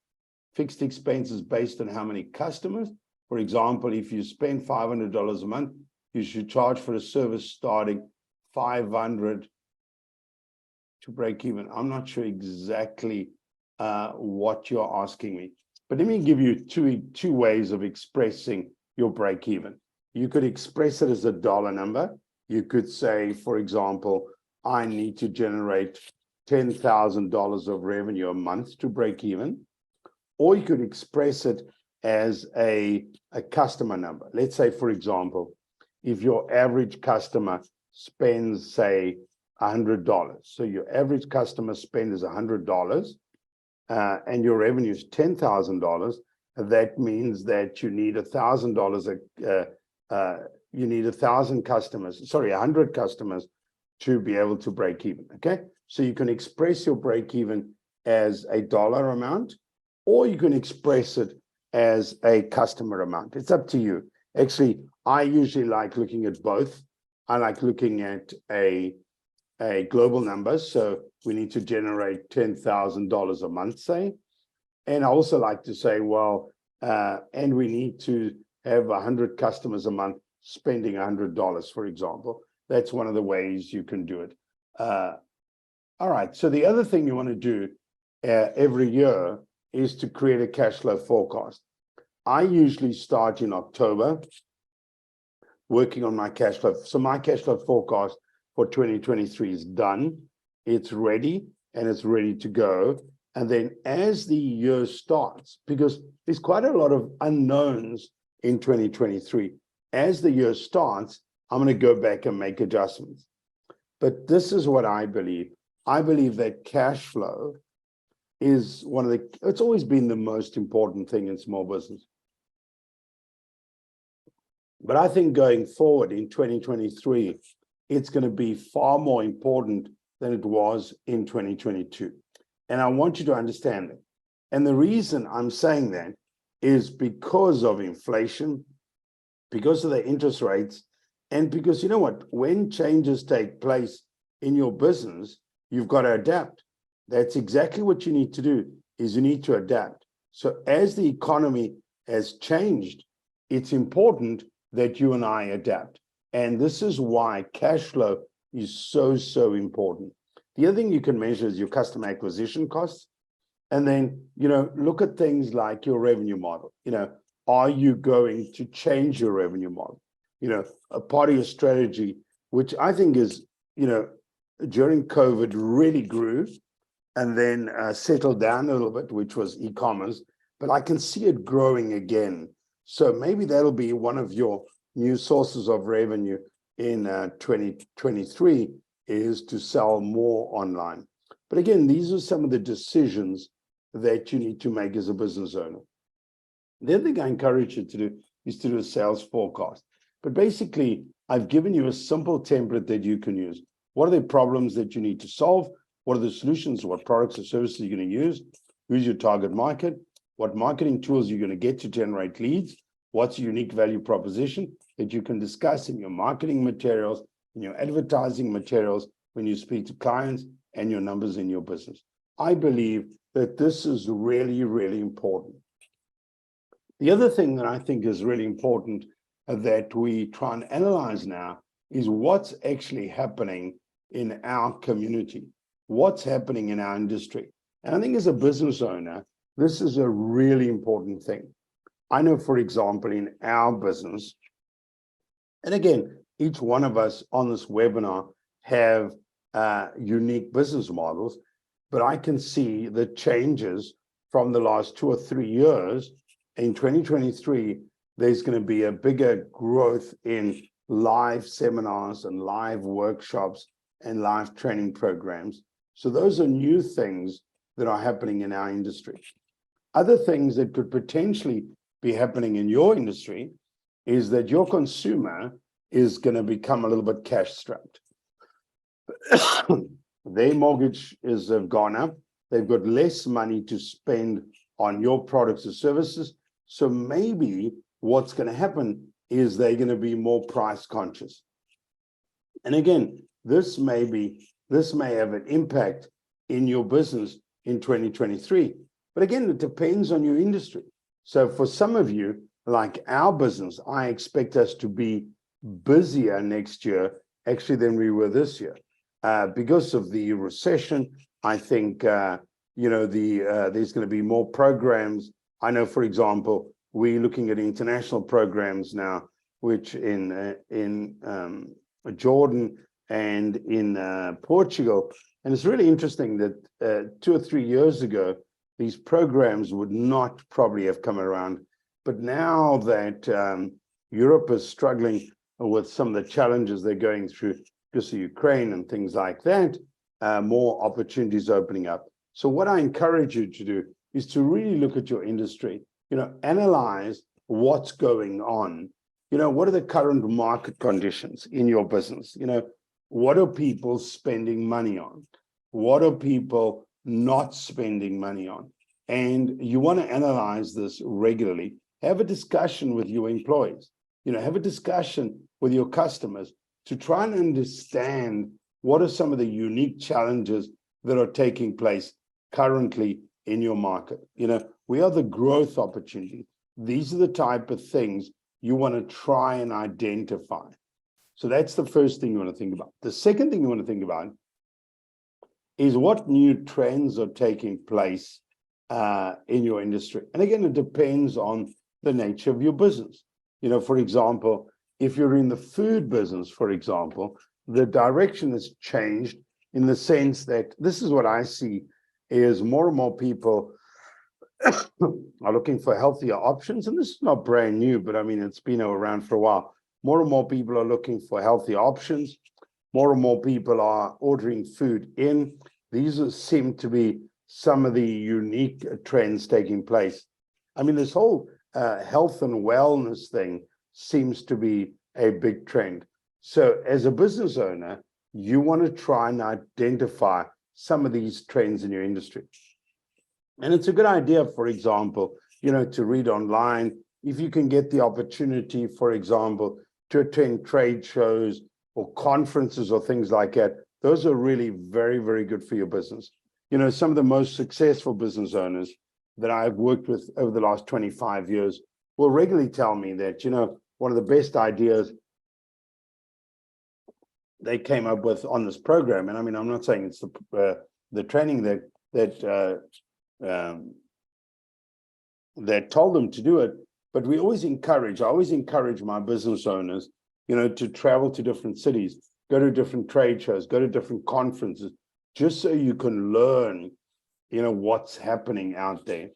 fixed expenses based on how many customers? For example, if you spend $500 a month, you should charge for a service starting $500 to break even. I'm not sure exactly what you're asking me, but let me give you two ways of expressing your break even. You could express it as a dollar number. You could say, for example, I need to generate $10,000 of revenue a month to break even. Or you could express it as a customer number. Let's say, for example, if your average customer spends, say, $100. So your average customer spend is $100 and your revenue is $10,000. That means that you need $1,000 you need 1,000 customers, sorry, 100 customers to be able to break even, okay? So you can express your break even as a dollar amount, or you can express it as a customer amount. It's up to you. Actually, I usually like looking at both. I like looking at a global number. So we need to generate $10,000 a month, say. And I also like to say, well, and we need to have 100 customers a month spending $100, for example. That's one of the ways you can do it. All right, so the other thing you want to do every year is to create a cash flow forecast. I usually start in October working on my cash flow. So my cash flow forecast for 2023 is done. It's ready and it's ready to go. And then as the year starts, because there's quite a lot of unknowns in 2023, as the year starts, I'm going to go back and make adjustments. But this is what I believe. I believe that cash flow is it's always been the most important thing in small business. But I think going forward in 2023, it's going to be far more important than it was in 2022. And I want you to understand that. And the reason I'm saying that is because of inflation, because of the interest rates, and because, you know what, when changes take place in your business, you've got to adapt. That's exactly what you need to do, is you need to adapt. So as the economy has changed, it's important that you and I adapt. And this is why cash flow is so, so important. The other thing you can measure is your customer acquisition costs. And then, look at things like your revenue model. Are you going to change your revenue model? A part of your strategy, which I think is, during COVID really grew and then settled down a little bit, which was e-commerce, but I can see it growing again. So maybe that'll be one of your new sources of revenue in 2023 is to sell more online. But again, these are some of the decisions that you need to make as a business owner. The other thing I encourage you to do is to do a sales forecast. But basically, I've given you a simple template that you can use. What are the problems that you need to solve? What are the solutions? What products or services you're going to use? Who's your target market? What marketing tools you're going to get to generate leads? What's your unique value proposition that you can discuss in your marketing materials, in your advertising materials, when you speak to clients, and your numbers in your business? I believe that this is really, really important. The other thing that I think is really important that we try and analyze now is what's actually happening in our community, what's happening in our industry. And I think as a business owner, this is a really important thing. I know, for example, in our business, and again, each one of us on this webinar have unique business models, but I can see the changes from the last 2 or 3 years. In 2023, there's going to be a bigger growth in live seminars and live workshops and live training programs. So those are new things that are happening in our industry. Other things that could potentially be happening in your industry is that your consumer is going to become a little bit cash strapped. Their mortgages have gone up. They've got less money to spend on your products or services. So maybe what's going to happen is they're going to be more price conscious. And again, this may have an impact in your business in 2023. But again, it depends on your industry. So for some of you, like our business, I expect us to be busier next year, actually, than we were this year. Because of the recession, I think, there's going to be more programs. I know, for example, we're looking at international programs now, which in Jordan and in Portugal. And it's really interesting that 2 or 3 years ago, these programs would not probably have come around. But now that Europe is struggling with some of the challenges they're going through because of Ukraine and things like that, more opportunities opening up. So what I encourage you to do is to really look at your industry, analyze what's going on, what are the current market conditions in your business? What are people spending money on? What are people not spending money on? And you want to analyze this regularly. Have a discussion with your employees. Have a discussion with your customers to try and understand what are some of the unique challenges that are taking place currently in your market. We are the growth opportunity. These are the type of things you want to try and identify. So that's the first thing you want to think about. The second thing you want to think about is what new trends are taking place in your industry. And again, it depends on the nature of your business. For example, if you're in the food business, for example, the direction has changed in the sense that this is what I see is more and more people are looking for healthier options. And this is not brand new, but I mean, it's been around for a while. More and more people are looking for healthy options. More and more people are ordering food in. These seem to be some of the unique trends taking place. I mean, this whole health and wellness thing seems to be a big trend. So as a business owner, you want to try and identify some of these trends in your industry. And it's a good idea, for example, to read online. If you can get the opportunity, for example, to attend trade shows or conferences or things like that, those are really very, very good for your business. Some of the most successful business owners that I've worked with over the last 25 years will regularly tell me that, one of the best ideas they came up with on this program, and I mean, I'm not saying it's the training that told them to do it, but I always encourage my business owners, to travel to different cities, go to different trade shows, go to different conferences, just so you can learn, what's happening out there.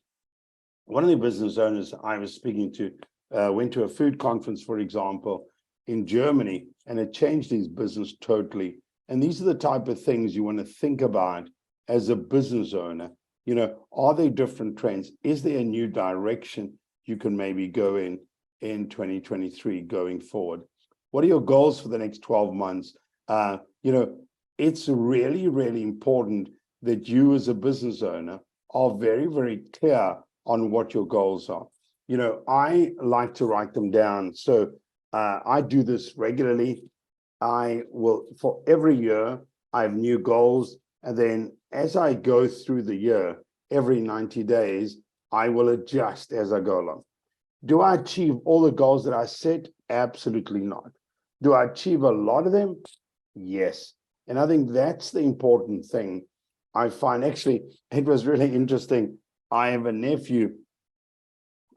One of the business owners I was speaking to went to a food conference, for example, in Germany, and it changed his business totally. And these are the type of things you want to think about as a business owner. Are there different trends? Is there a new direction you can maybe go in 2023 going forward? What are your goals for the next 12 months? It's really, really important that you as a business owner are very, very clear on what your goals are. I like to write them down. So I do this regularly. For every year, I have new goals. And then as I go through the year, every 90 days, I will adjust as I go along. Do I achieve all the goals that I set? Absolutely not. Do I achieve a lot of them? Yes. And I think that's the important thing. I find actually, it was really interesting. I have a nephew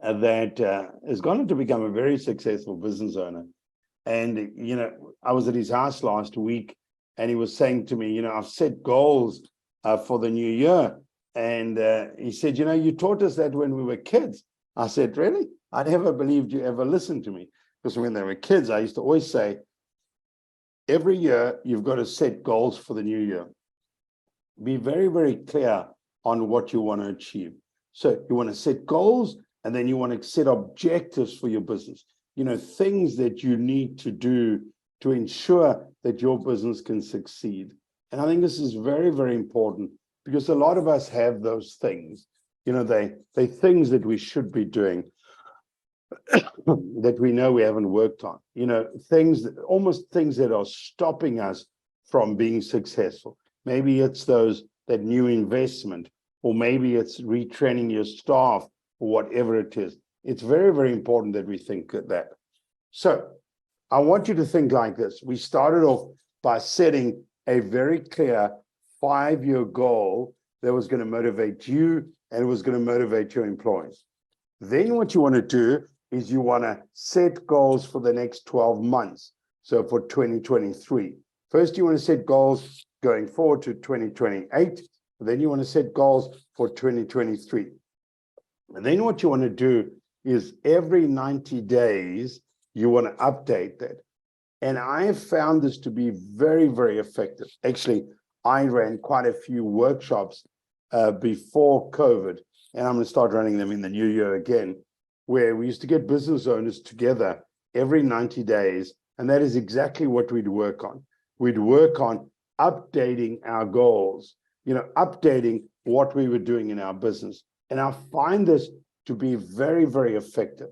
that has gone on to become a very successful business owner. And, I was at his house last week and he was saying to me, I've set goals for the new year. And he said, you taught us that when we were kids. I said, really? I never believed you ever listened to me. Because when they were kids, I used to always say, every year, you've got to set goals for the new year. Be very, very clear on what you want to achieve. So you want to set goals, and then you want to set objectives for your business. Things that you need to do to ensure that your business can succeed. And I think this is very, very important because a lot of us have those things. They things that we should be doing that we know we haven't worked on. Things that are stopping us from being successful. Maybe it's that new investment, or maybe it's retraining your staff, or whatever it is. It's very, very important that we think that. So I want you to think like this. We started off by setting a very clear 5-year goal that was going to motivate you and it was going to motivate your employees. Then what you want to do is you want to set goals for the next 12 months. So for 2023, first you want to set goals going forward to 2028. Then you want to set goals for 2023. And then what you want to do is every 90 days, you want to update that. And I have found this to be very, very effective. Actually, I ran quite a few workshops before COVID, and I'm going to start running them in the new year again, where we used to get business owners together every 90 days. And that is exactly what we'd work on. We'd work on updating our goals, updating what we were doing in our business. And I find this to be very, very effective,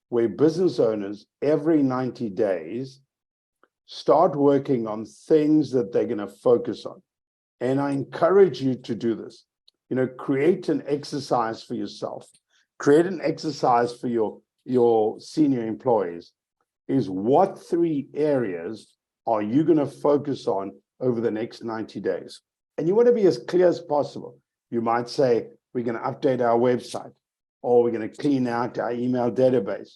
where business owners every 90 days start working on things that they're going to focus on. And I encourage you to do this. Create an exercise for yourself. Create an exercise for your senior employees. Is what 3 areas are you going to focus on over the next 90 days? And you want to be as clear as possible. You might say, we're going to update our website, or we're going to clean out our email database,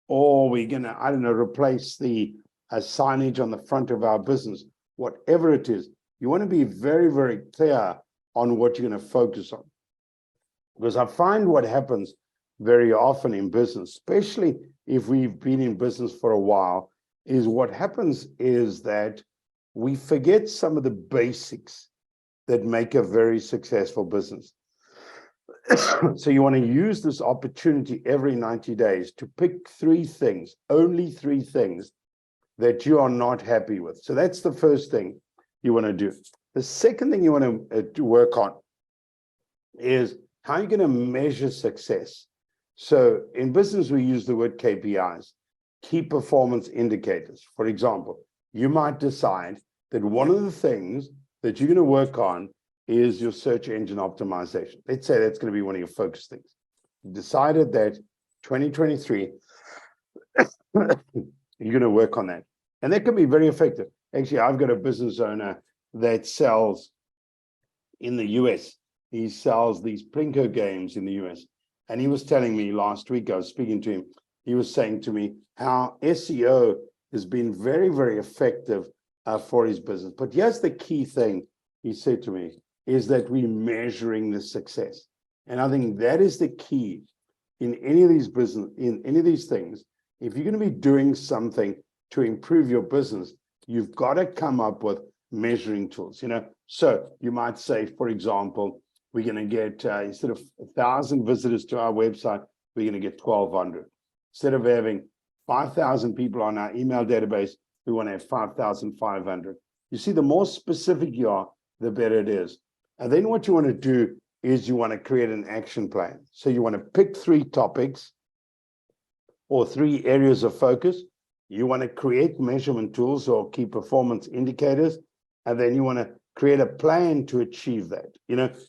or we're going to, replace the signage on the front of our business. Whatever it is, you want to be very, very clear on what you're going to focus on. Because I find what happens very often in business, especially if we've been in business for a while, is what happens is that we forget some of the basics that make a very successful business. So you want to use this opportunity every 90 days to pick 3 things, only 3 things that you are not happy with. So that's the first thing you want to do. The second thing you want to work on is how you're going to measure success. So in business, we use the word KPIs, key performance indicators. For example, you might decide that one of the things that you're going to work on is your search engine optimization. Let's say that's going to be one of your focus things. You decided that 2023, you're going to work on that. And that can be very effective. Actually, I've got a business owner that sells in the US. He sells these Plinko games in the US. And he was telling me last week, I was speaking to him, he was saying to me how SEO has been very, very effective for his business. But here's the key thing he said to me, is that we're measuring the success. And I think that is the key in any of these business, in any of these things. If you're going to be doing something to improve your business, you've got to come up with measuring tools. So you might say, for example, we're going to get, instead of 1,000 visitors to our website, we're going to get 1,200. Instead of having 5,000 people on our email database, we want to have 5,500. You see, the more specific you are, the better it is. And then what you want to do is you want to create an action plan. So you want to pick 3 topics or 3 areas of focus. You want to create measurement tools or key performance indicators, and then you want to create a plan to achieve that.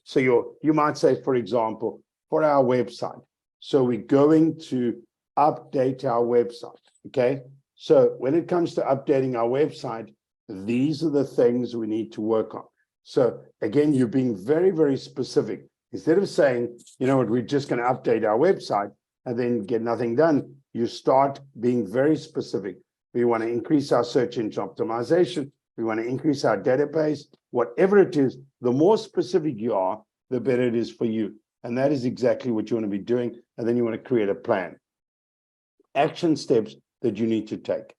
So you might say, for example, for our website, so we're going to update our website. Okay, so when it comes to updating our website, these are the things we need to work on. So again, you're being very, very specific. Instead of saying, we're just going to update our website and then get nothing done, you start being very specific. We want to increase our search engine optimization. We want to increase our database. Whatever it is, the more specific you are, the better it is for you. And that is exactly what you want to be doing. And then you want to create a plan. Action steps that you need to take.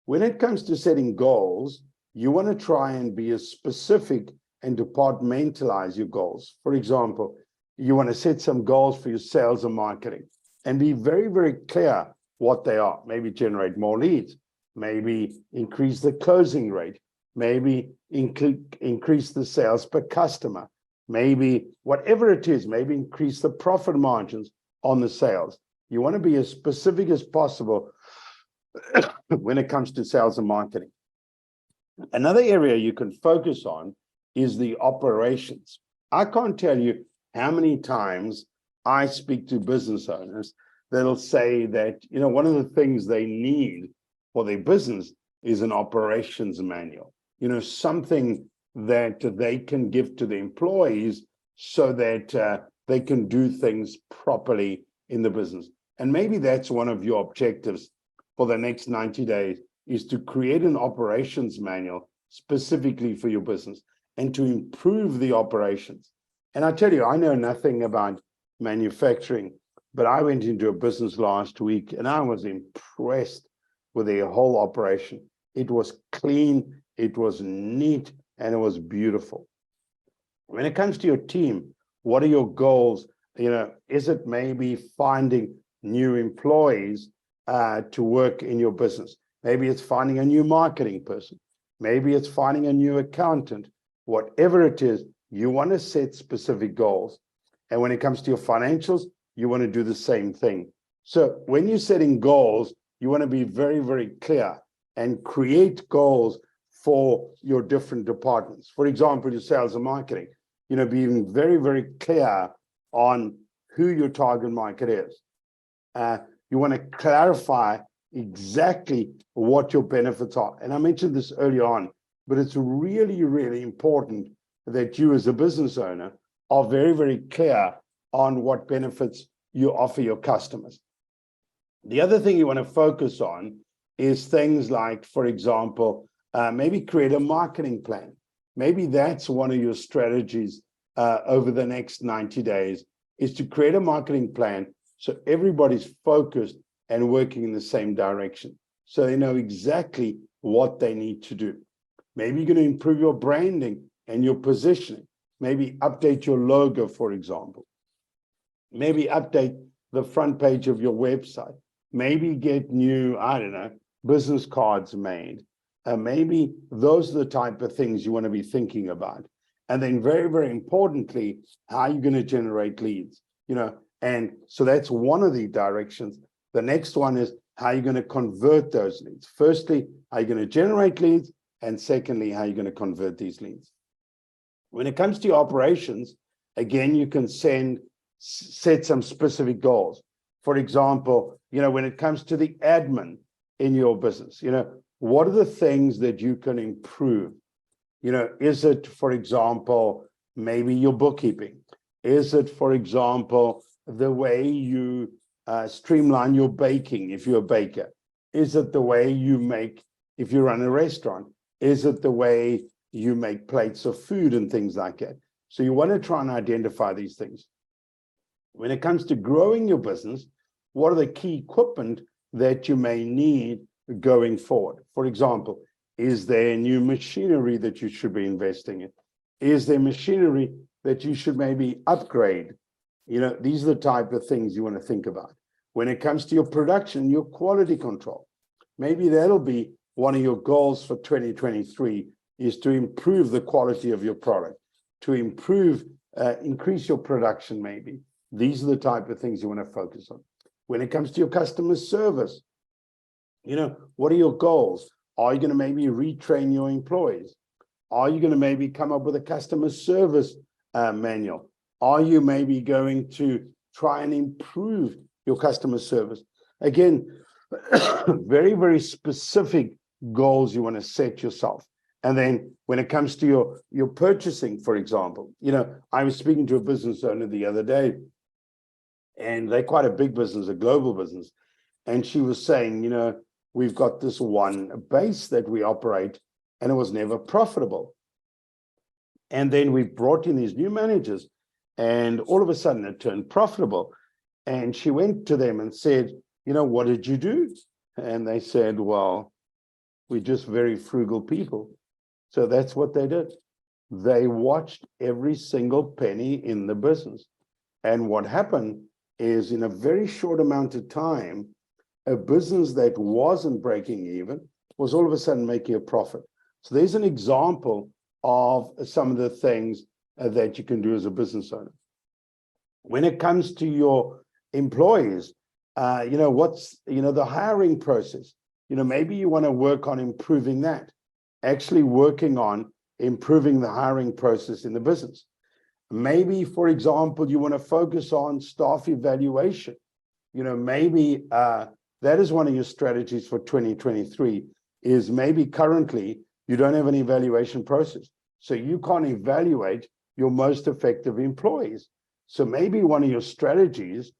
When it comes to setting goals, you want to try and be as specific and departmentalize your goals. For example, you want to set some goals for your sales and marketing and be very, very clear what they are. Maybe generate more leads, maybe increase the closing rate, maybe increase the sales per customer, maybe whatever it is, maybe increase the profit margins on the sales. You want to be as specific as possible when it comes to sales and marketing. Another area you can focus on is the operations. I can't tell you how many times I speak to business owners that'll say that, one of the things they need for their business is an operations manual, something that they can give to the employees so that they can do things properly in the business. And maybe that's one of your objectives for the next 90 days, is to create an operations manual specifically for your business and to improve the operations. And I tell you, I know nothing about manufacturing, but I went into a business last week and I was impressed with their whole operation. It was clean, it was neat, and it was beautiful. When it comes to your team, what are your goals? Is it maybe finding new employees to work in your business. Maybe it's finding a new marketing person. Maybe it's finding a new accountant. Whatever it is, you want to set specific goals. And when it comes to your financials, you want to do the same thing. So when you're setting goals, you want to be very, very clear and create goals for your different departments. For example, your sales and marketing, being very, very clear on who your target market is. You want to clarify exactly what your benefits are. And I mentioned this earlier on, but it's really, really important that you as a business owner are very, very clear on what benefits you offer your customers. The other thing you want to focus on is things like, for example, maybe create a marketing plan. Maybe that's one of your strategies over the next 90 days, is to create a marketing plan so everybody's focused and working in the same direction, so they know exactly what they need to do. Maybe you're going to improve your branding and your positioning. Maybe update your logo, for example. Maybe update the front page of your website. Maybe get new, business cards made. Maybe those are the type of things you want to be thinking about. And then very, very importantly, how are you going to generate leads? And so that's one of the directions. The next one is how you're going to convert those leads. Firstly, how you're going to generate leads, and secondly, how you're going to convert these leads. When it comes to your operations, again, you can set some specific goals. For example, when it comes to the admin in your business, what are the things that you can improve? Is it, for example, maybe your bookkeeping? Is it, for example, the way you streamline your baking if you're a baker? Is it the way you make, if you run a restaurant? Is it the way you make plates of food and things like that? So you want to try and identify these things. When it comes to growing your business, what are the key equipment that you may need going forward? For example, is there new machinery that you should be investing in? Is there machinery that you should maybe upgrade? These are the type of things you want to think about. When it comes to your production, your quality control, maybe that'll be one of your goals for 2023, is to improve the quality of your product, to increase your production maybe. These are the type of things you want to focus on. When it comes to your customer service, what are your goals? Are you going to maybe retrain your employees? Are you going to maybe come up with a customer service manual? Are you maybe going to try and improve your customer service? Again, very, very specific goals you want to set yourself. And then when it comes to your purchasing, for example, I was speaking to a business owner the other day, and they're quite a big business, a global business. And she was saying, we've got this one base that we operate, and it was never profitable. And then we brought in these new managers, and all of a sudden it turned profitable. And she went to them and said, what did you do? And they said, well, we're just very frugal people. So that's what they did. They watched every single penny in the business. And what happened is, in a very short amount of time, a business that wasn't breaking even was all of a sudden making a profit. So there's an example of some of the things that you can do as a business owner. When it comes to your employees, the hiring process, maybe you want to work on improving that, actually working on improving the hiring process in the business. Maybe, for example, you want to focus on staff evaluation. Maybe that is one of your strategies for 2023, is maybe currently you don't have an evaluation process. So you can't evaluate your most effective employees. So maybe one of your strategies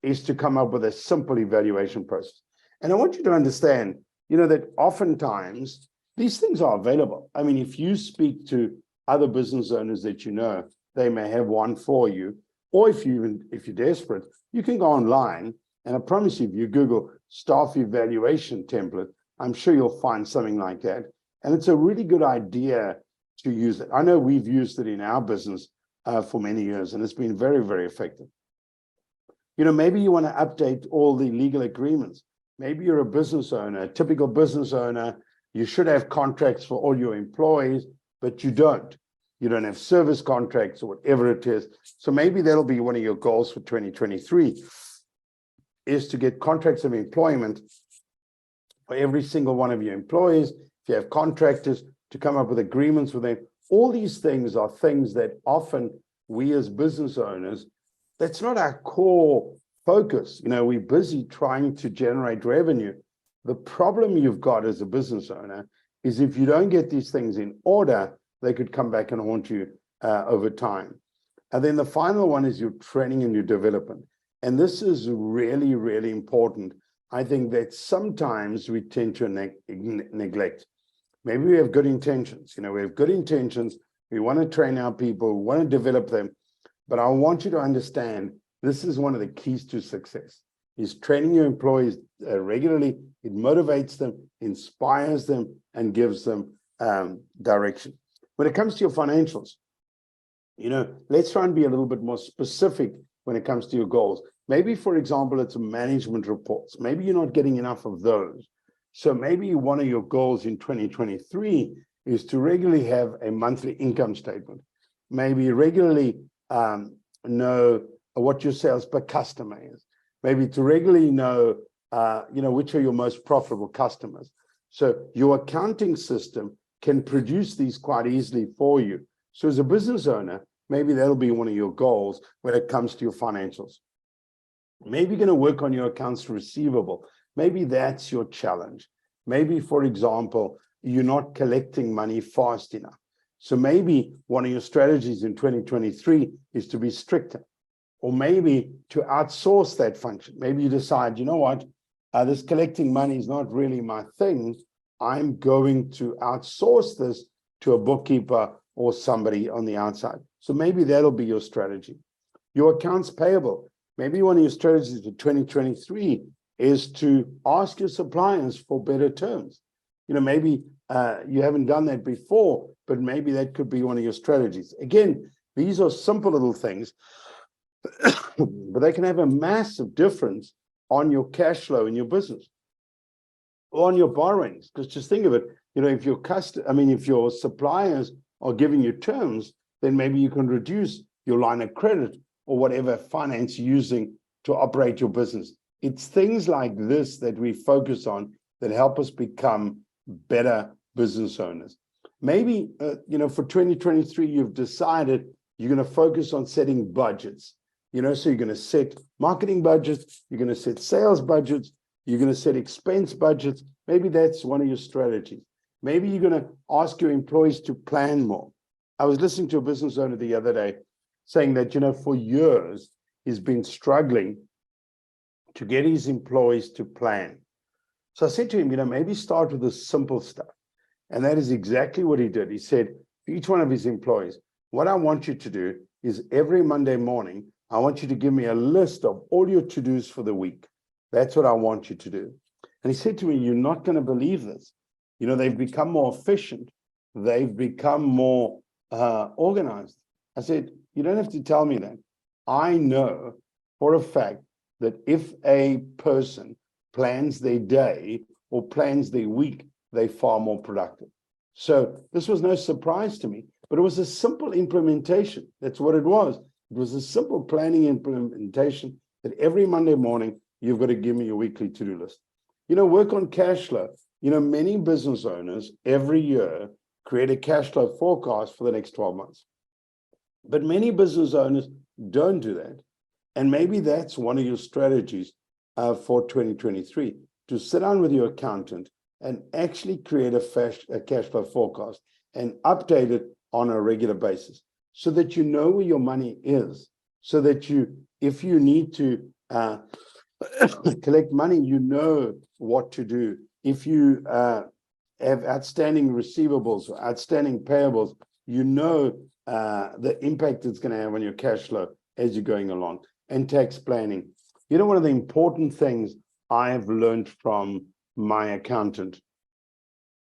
is to come up with a simple evaluation process. And I want you to understand, that oftentimes these things are available. I mean, if you speak to other business owners that they may have one for you, or if you're desperate, you can go online, and I promise you, if you Google staff evaluation template, I'm sure you'll find something like that. And it's a really good idea to use it. I know we've used it in our business for many years, and it's been very, very effective. Maybe you want to update all the legal agreements. Maybe you're a business owner, a typical business owner. You should have contracts for all your employees, but you don't. You don't have service contracts or whatever it is. So maybe that'll be one of your goals for 2023, is to get contracts of employment for every single one of your employees. If you have contractors, to come up with agreements with them. All these things are things that often we as business owners, that's not our core focus. We're busy trying to generate revenue. The problem you've got as a business owner is if you don't get these things in order, they could come back and haunt you over time. And then the final one is your training and your development. And this is really, really important. I think that sometimes we tend to neglect. Maybe we have good intentions. We have good intentions. We want to train our people, we want to develop them. But I want you to understand, this is one of the keys to success, is training your employees regularly. It motivates them, inspires them, and gives them direction. When it comes to your financials, let's try and be a little bit more specific when it comes to your goals. Maybe, for example, it's management reports. Maybe you're not getting enough of those. So maybe one of your goals in 2023 is to regularly have a monthly income statement. Maybe regularly know what your sales per customer is. Maybe to regularly know, which are your most profitable customers. So your accounting system can produce these quite easily for you. So as a business owner, maybe that'll be one of your goals when it comes to your financials. Maybe you're going to work on your accounts receivable. Maybe that's your challenge. Maybe, for example, you're not collecting money fast enough. So maybe one of your strategies in 2023 is to be stricter, or maybe to outsource that function. Maybe you decide, you know what, this collecting money is not really my thing. I'm going to outsource this to a bookkeeper or somebody on the outside. So maybe that'll be your strategy. Your accounts payable. Maybe one of your strategies for 2023 is to ask your suppliers for better terms. Maybe you haven't done that before, but maybe that could be one of your strategies. Again, these are simple little things, but they can have a massive difference on your cash flow in your business, or on your borrowings. Because just think of it, if your suppliers are giving you terms, then maybe you can reduce your line of credit or whatever finance you're using to operate your business. It's things like this that we focus on that help us become better business owners. Maybe, for 2023, you've decided you're going to focus on setting budgets. So you're going to set marketing budgets, you're going to set sales budgets, you're going to set expense budgets. Maybe that's one of your strategies. Maybe you're going to ask your employees to plan more. I was listening to a business owner the other day saying that, for years, he's been struggling to get his employees to plan. So I said to him, maybe start with the simple stuff. And that is exactly what he did. He said, for each one of his employees, what I want you to do is every Monday morning, I want you to give me a list of all your to-dos for the week. That's what I want you to do. And he said to me, you're not going to believe this. They've become more efficient. They've become more organized. I said, you don't have to tell me that. I know for a fact that if a person plans their day or plans their week, they're far more productive. So this was no surprise to me, but it was a simple implementation. That's what it was. It was a simple planning implementation that every Monday morning, you've got to give me your weekly to-do list. Work on cash flow. Many business owners every year create a cash flow forecast for the next 12 months. But many business owners don't do that. And maybe that's one of your strategies for 2023, to sit down with your accountant and actually create a cash flow forecast and update it on a regular basis so that you know where your money is, so that if you need to collect money, you know what to do. If you have outstanding receivables or outstanding payables, you know the impact it's going to have on your cash flow as you're going along. And tax planning. One of the important things I've learned from my accountant,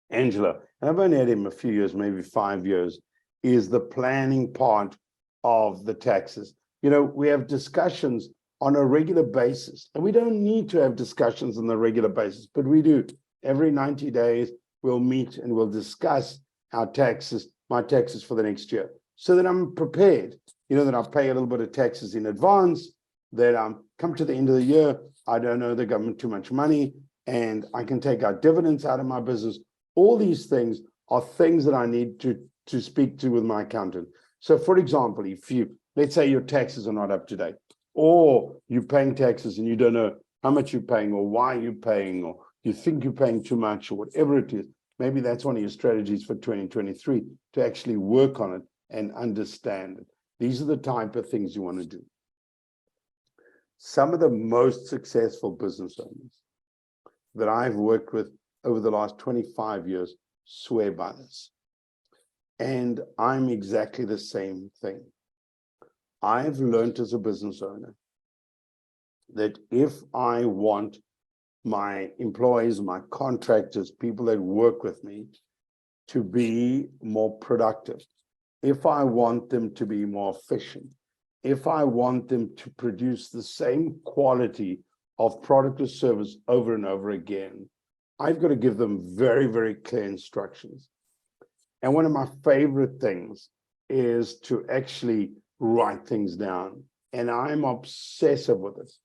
Angela, and I've only had him a few years, maybe 5 years, is the planning part of the taxes. We have discussions on a regular basis. And we don't need to have discussions on a regular basis, but we do. Every 90 days, we'll meet and we'll discuss our taxes, my taxes for the next year, so that I'm prepared, that I'll pay a little bit of taxes in advance, that I'm come to the end of the year, I don't owe the government too much money, and I can take out dividends out of my business. All these things are things that I need to speak to with my accountant. So for example, let's say your taxes are not up to date, or you're paying taxes and you don't know how much you're paying or why you're paying, or you think you're paying too much or whatever it is, maybe that's one of your strategies for 2023, to actually work on it and understand it. These are the type of things you want to do. Some of the most successful business owners that I've worked with over the last 25 years swear by this. And I'm exactly the same thing. I've learned as a business owner that if I want my employees, my contractors, people that work with me to be more productive, if I want them to be more efficient, if I want them to produce the same quality of product or service over and over again, I've got to give them very, very clear instructions. And one of my favorite things is to actually write things down. And I'm obsessive with this.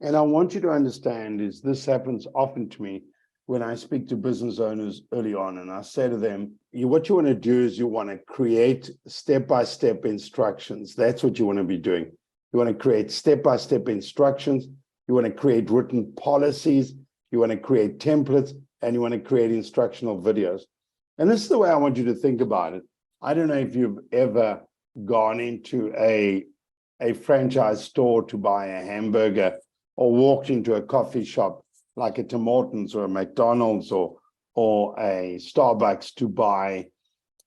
And I want you to understand is this happens often to me when I speak to business owners early on, and I say to them, what you want to do is you want to create step-by-step instructions. That's what you want to be doing. You want to create step-by-step instructions. You want to create written policies. You want to create templates, and you want to create instructional videos. And this is the way I want you to think about it. I don't know if you've ever gone into a franchise store to buy a hamburger, or walked into a coffee shop like a Tim Hortons or a McDonald's or a Starbucks to buy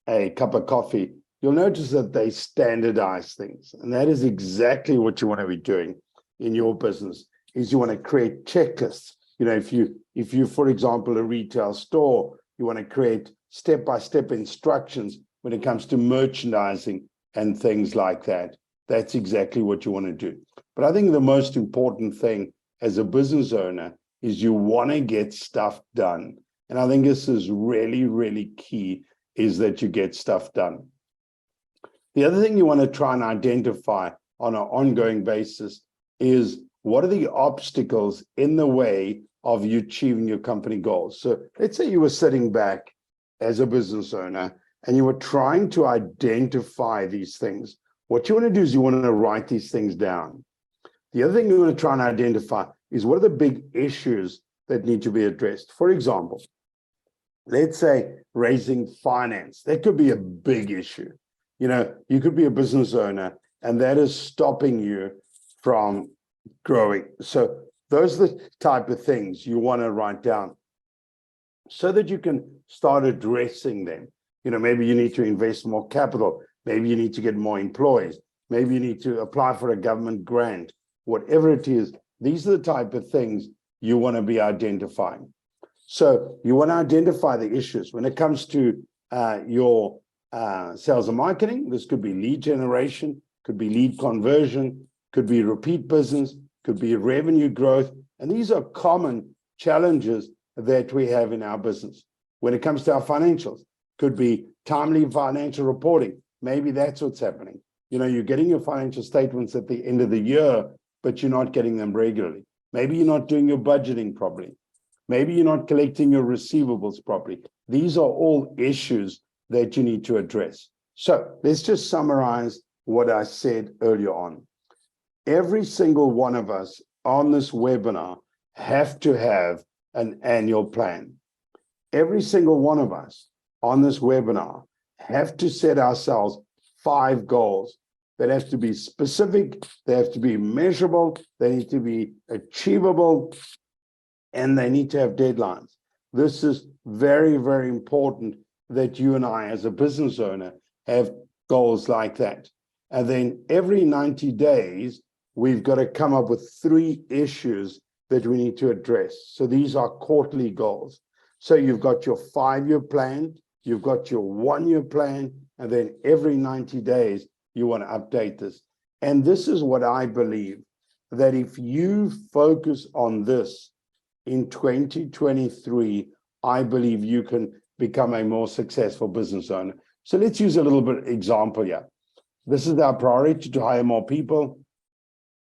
a cup of coffee. You'll notice that they standardize things. And that is exactly what you want to be doing in your business, is you want to create checklists. If you, for example, a retail store, you want to create step-by-step instructions when it comes to merchandising and things like that. That's exactly what you want to do. But I think the most important thing as a business owner is you want to get stuff done. And I think this is really, really key, is that you get stuff done. The other thing you want to try and identify on an ongoing basis is, what are the obstacles in the way of you achieving your company goals? So let's say you were sitting back as a business owner and you were trying to identify these things. What you want to do is you want to write these things down. The other thing you want to try and identify is, what are the big issues that need to be addressed? For example, let's say raising finance. That could be a big issue. You could be a business owner and that is stopping you from growing. So those are the type of things you want to write down so that you can start addressing them. Maybe you need to invest more capital. Maybe you need to get more employees. Maybe you need to apply for a government grant. Whatever it is, these are the type of things you want to be identifying. So you want to identify the issues. When it comes to your sales and marketing, this could be lead generation, could be lead conversion, could be repeat business, could be revenue growth. And these are common challenges that we have in our business. When it comes to our financials, could be timely financial reporting. Maybe that's what's happening. You're getting your financial statements at the end of the year, but you're not getting them regularly. Maybe you're not doing your budgeting properly. Maybe you're not collecting your receivables properly. These are all issues that you need to address. So let's just summarize what I said earlier on. Every single one of us on this webinar have to have an annual plan. Every single one of us on this webinar have to set ourselves 5 goals that have to be specific, they have to be measurable, they need to be achievable, and they need to have deadlines. This is very, very important that you and I, as a business owner, have goals like that. And then every 90 days, we've got to come up with 3 issues that we need to address. So these are quarterly goals. So you've got your 5-year plan, you've got your 1-year plan, and then every 90 days, you want to update this. And this is what I believe that if you focus on this in 2023, I believe you can become a more successful business owner. So let's use a little bit of example here. This is our priority, to hire more people.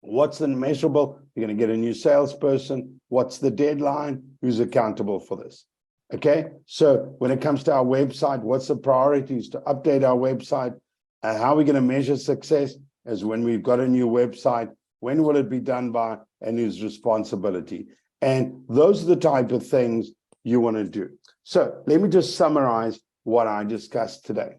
What's the measurable? You're going to get a new salesperson. What's the deadline? Who's accountable for this? Okay, so when it comes to our website, what's the priorities to update our website? And how are we going to measure success? As when we've got a new website, when will it be done by, and whose responsibility? And those are the type of things you want to do. So let me just summarize what I discussed today.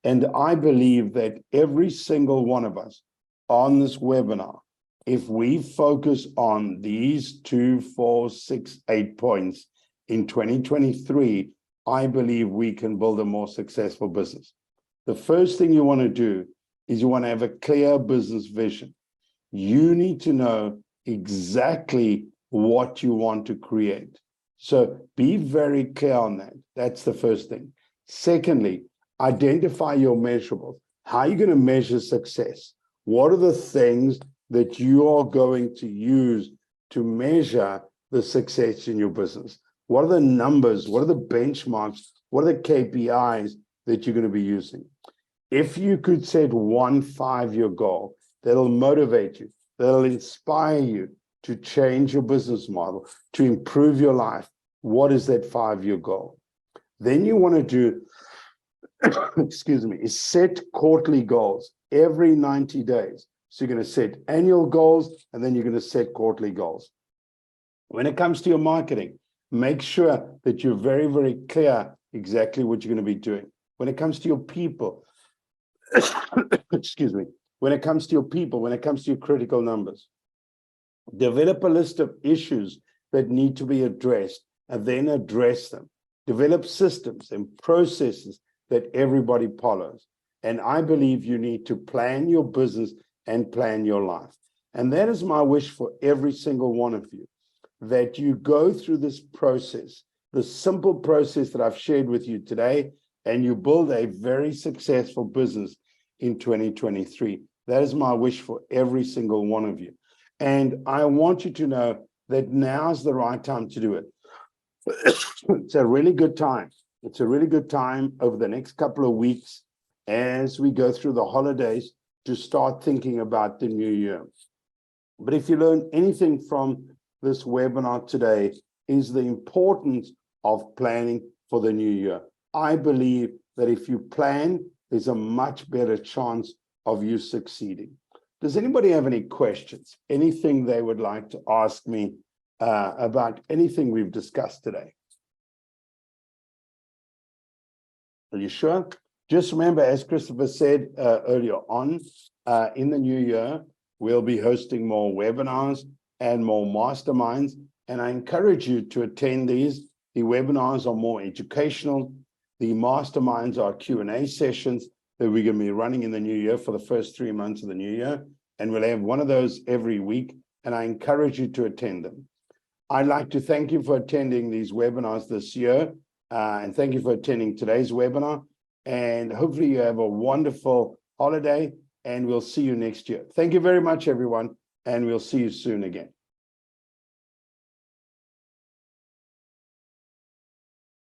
And I believe that every single one of us on this webinar, if we focus on these 2, 4, 6, 8 points in 2023, I believe we can build a more successful business. The first thing you want to do is you want to have a clear business vision. You need to know exactly what you want to create. So be very clear on that. That's the first thing. Secondly, identify your measurables. How are you going to measure success? What are the things that you are going to use to measure the success in your business? What are the numbers? What are the benchmarks? What are the KPIs that you're going to be using? If you could set one 5-year goal that'll motivate you, that'll inspire you to change your business model, to improve your life, what is that 5-year goal? Then you want to do, excuse me, is set quarterly goals every 90 days. So you're going to set annual goals, and then you're going to set quarterly goals. When it comes to your marketing, make sure that you're very, very clear exactly what you're going to be doing. When it comes to your people, excuse me, when it comes to your people, when it comes to your critical numbers, develop a list of issues that need to be addressed and then address them. Develop systems and processes that everybody follows. And I believe you need to plan your business and plan your life. And that is my wish for every single one of you, that you go through this process, the simple process that I've shared with you today, and you build a very successful business in 2023. That is my wish for every single one of you. And I want you to know that now's the right time to do it. It's a really good time. It's a really good time over the next couple of weeks as we go through the holidays to start thinking about the new year. But if you learn anything from this webinar today, is the importance of planning for the new year. I believe that if you plan, there's a much better chance of you succeeding. Does anybody have any questions? Anything they would like to ask me about anything we've discussed today? Are you sure? Just remember, as Christopher said earlier on, in the new year, we'll be hosting more webinars and more masterminds. And I encourage you to attend these. The webinars are more educational. The masterminds are Q&A sessions that we're going to be running in the new year for the first 3 months of the new year. And we'll have one of those every week. And I encourage you to attend them. I'd like to thank you for attending these webinars this year. And thank you for attending today's webinar. And hopefully you have a wonderful holiday, and we'll see you next year. Thank you very much, everyone. And we'll see you soon again.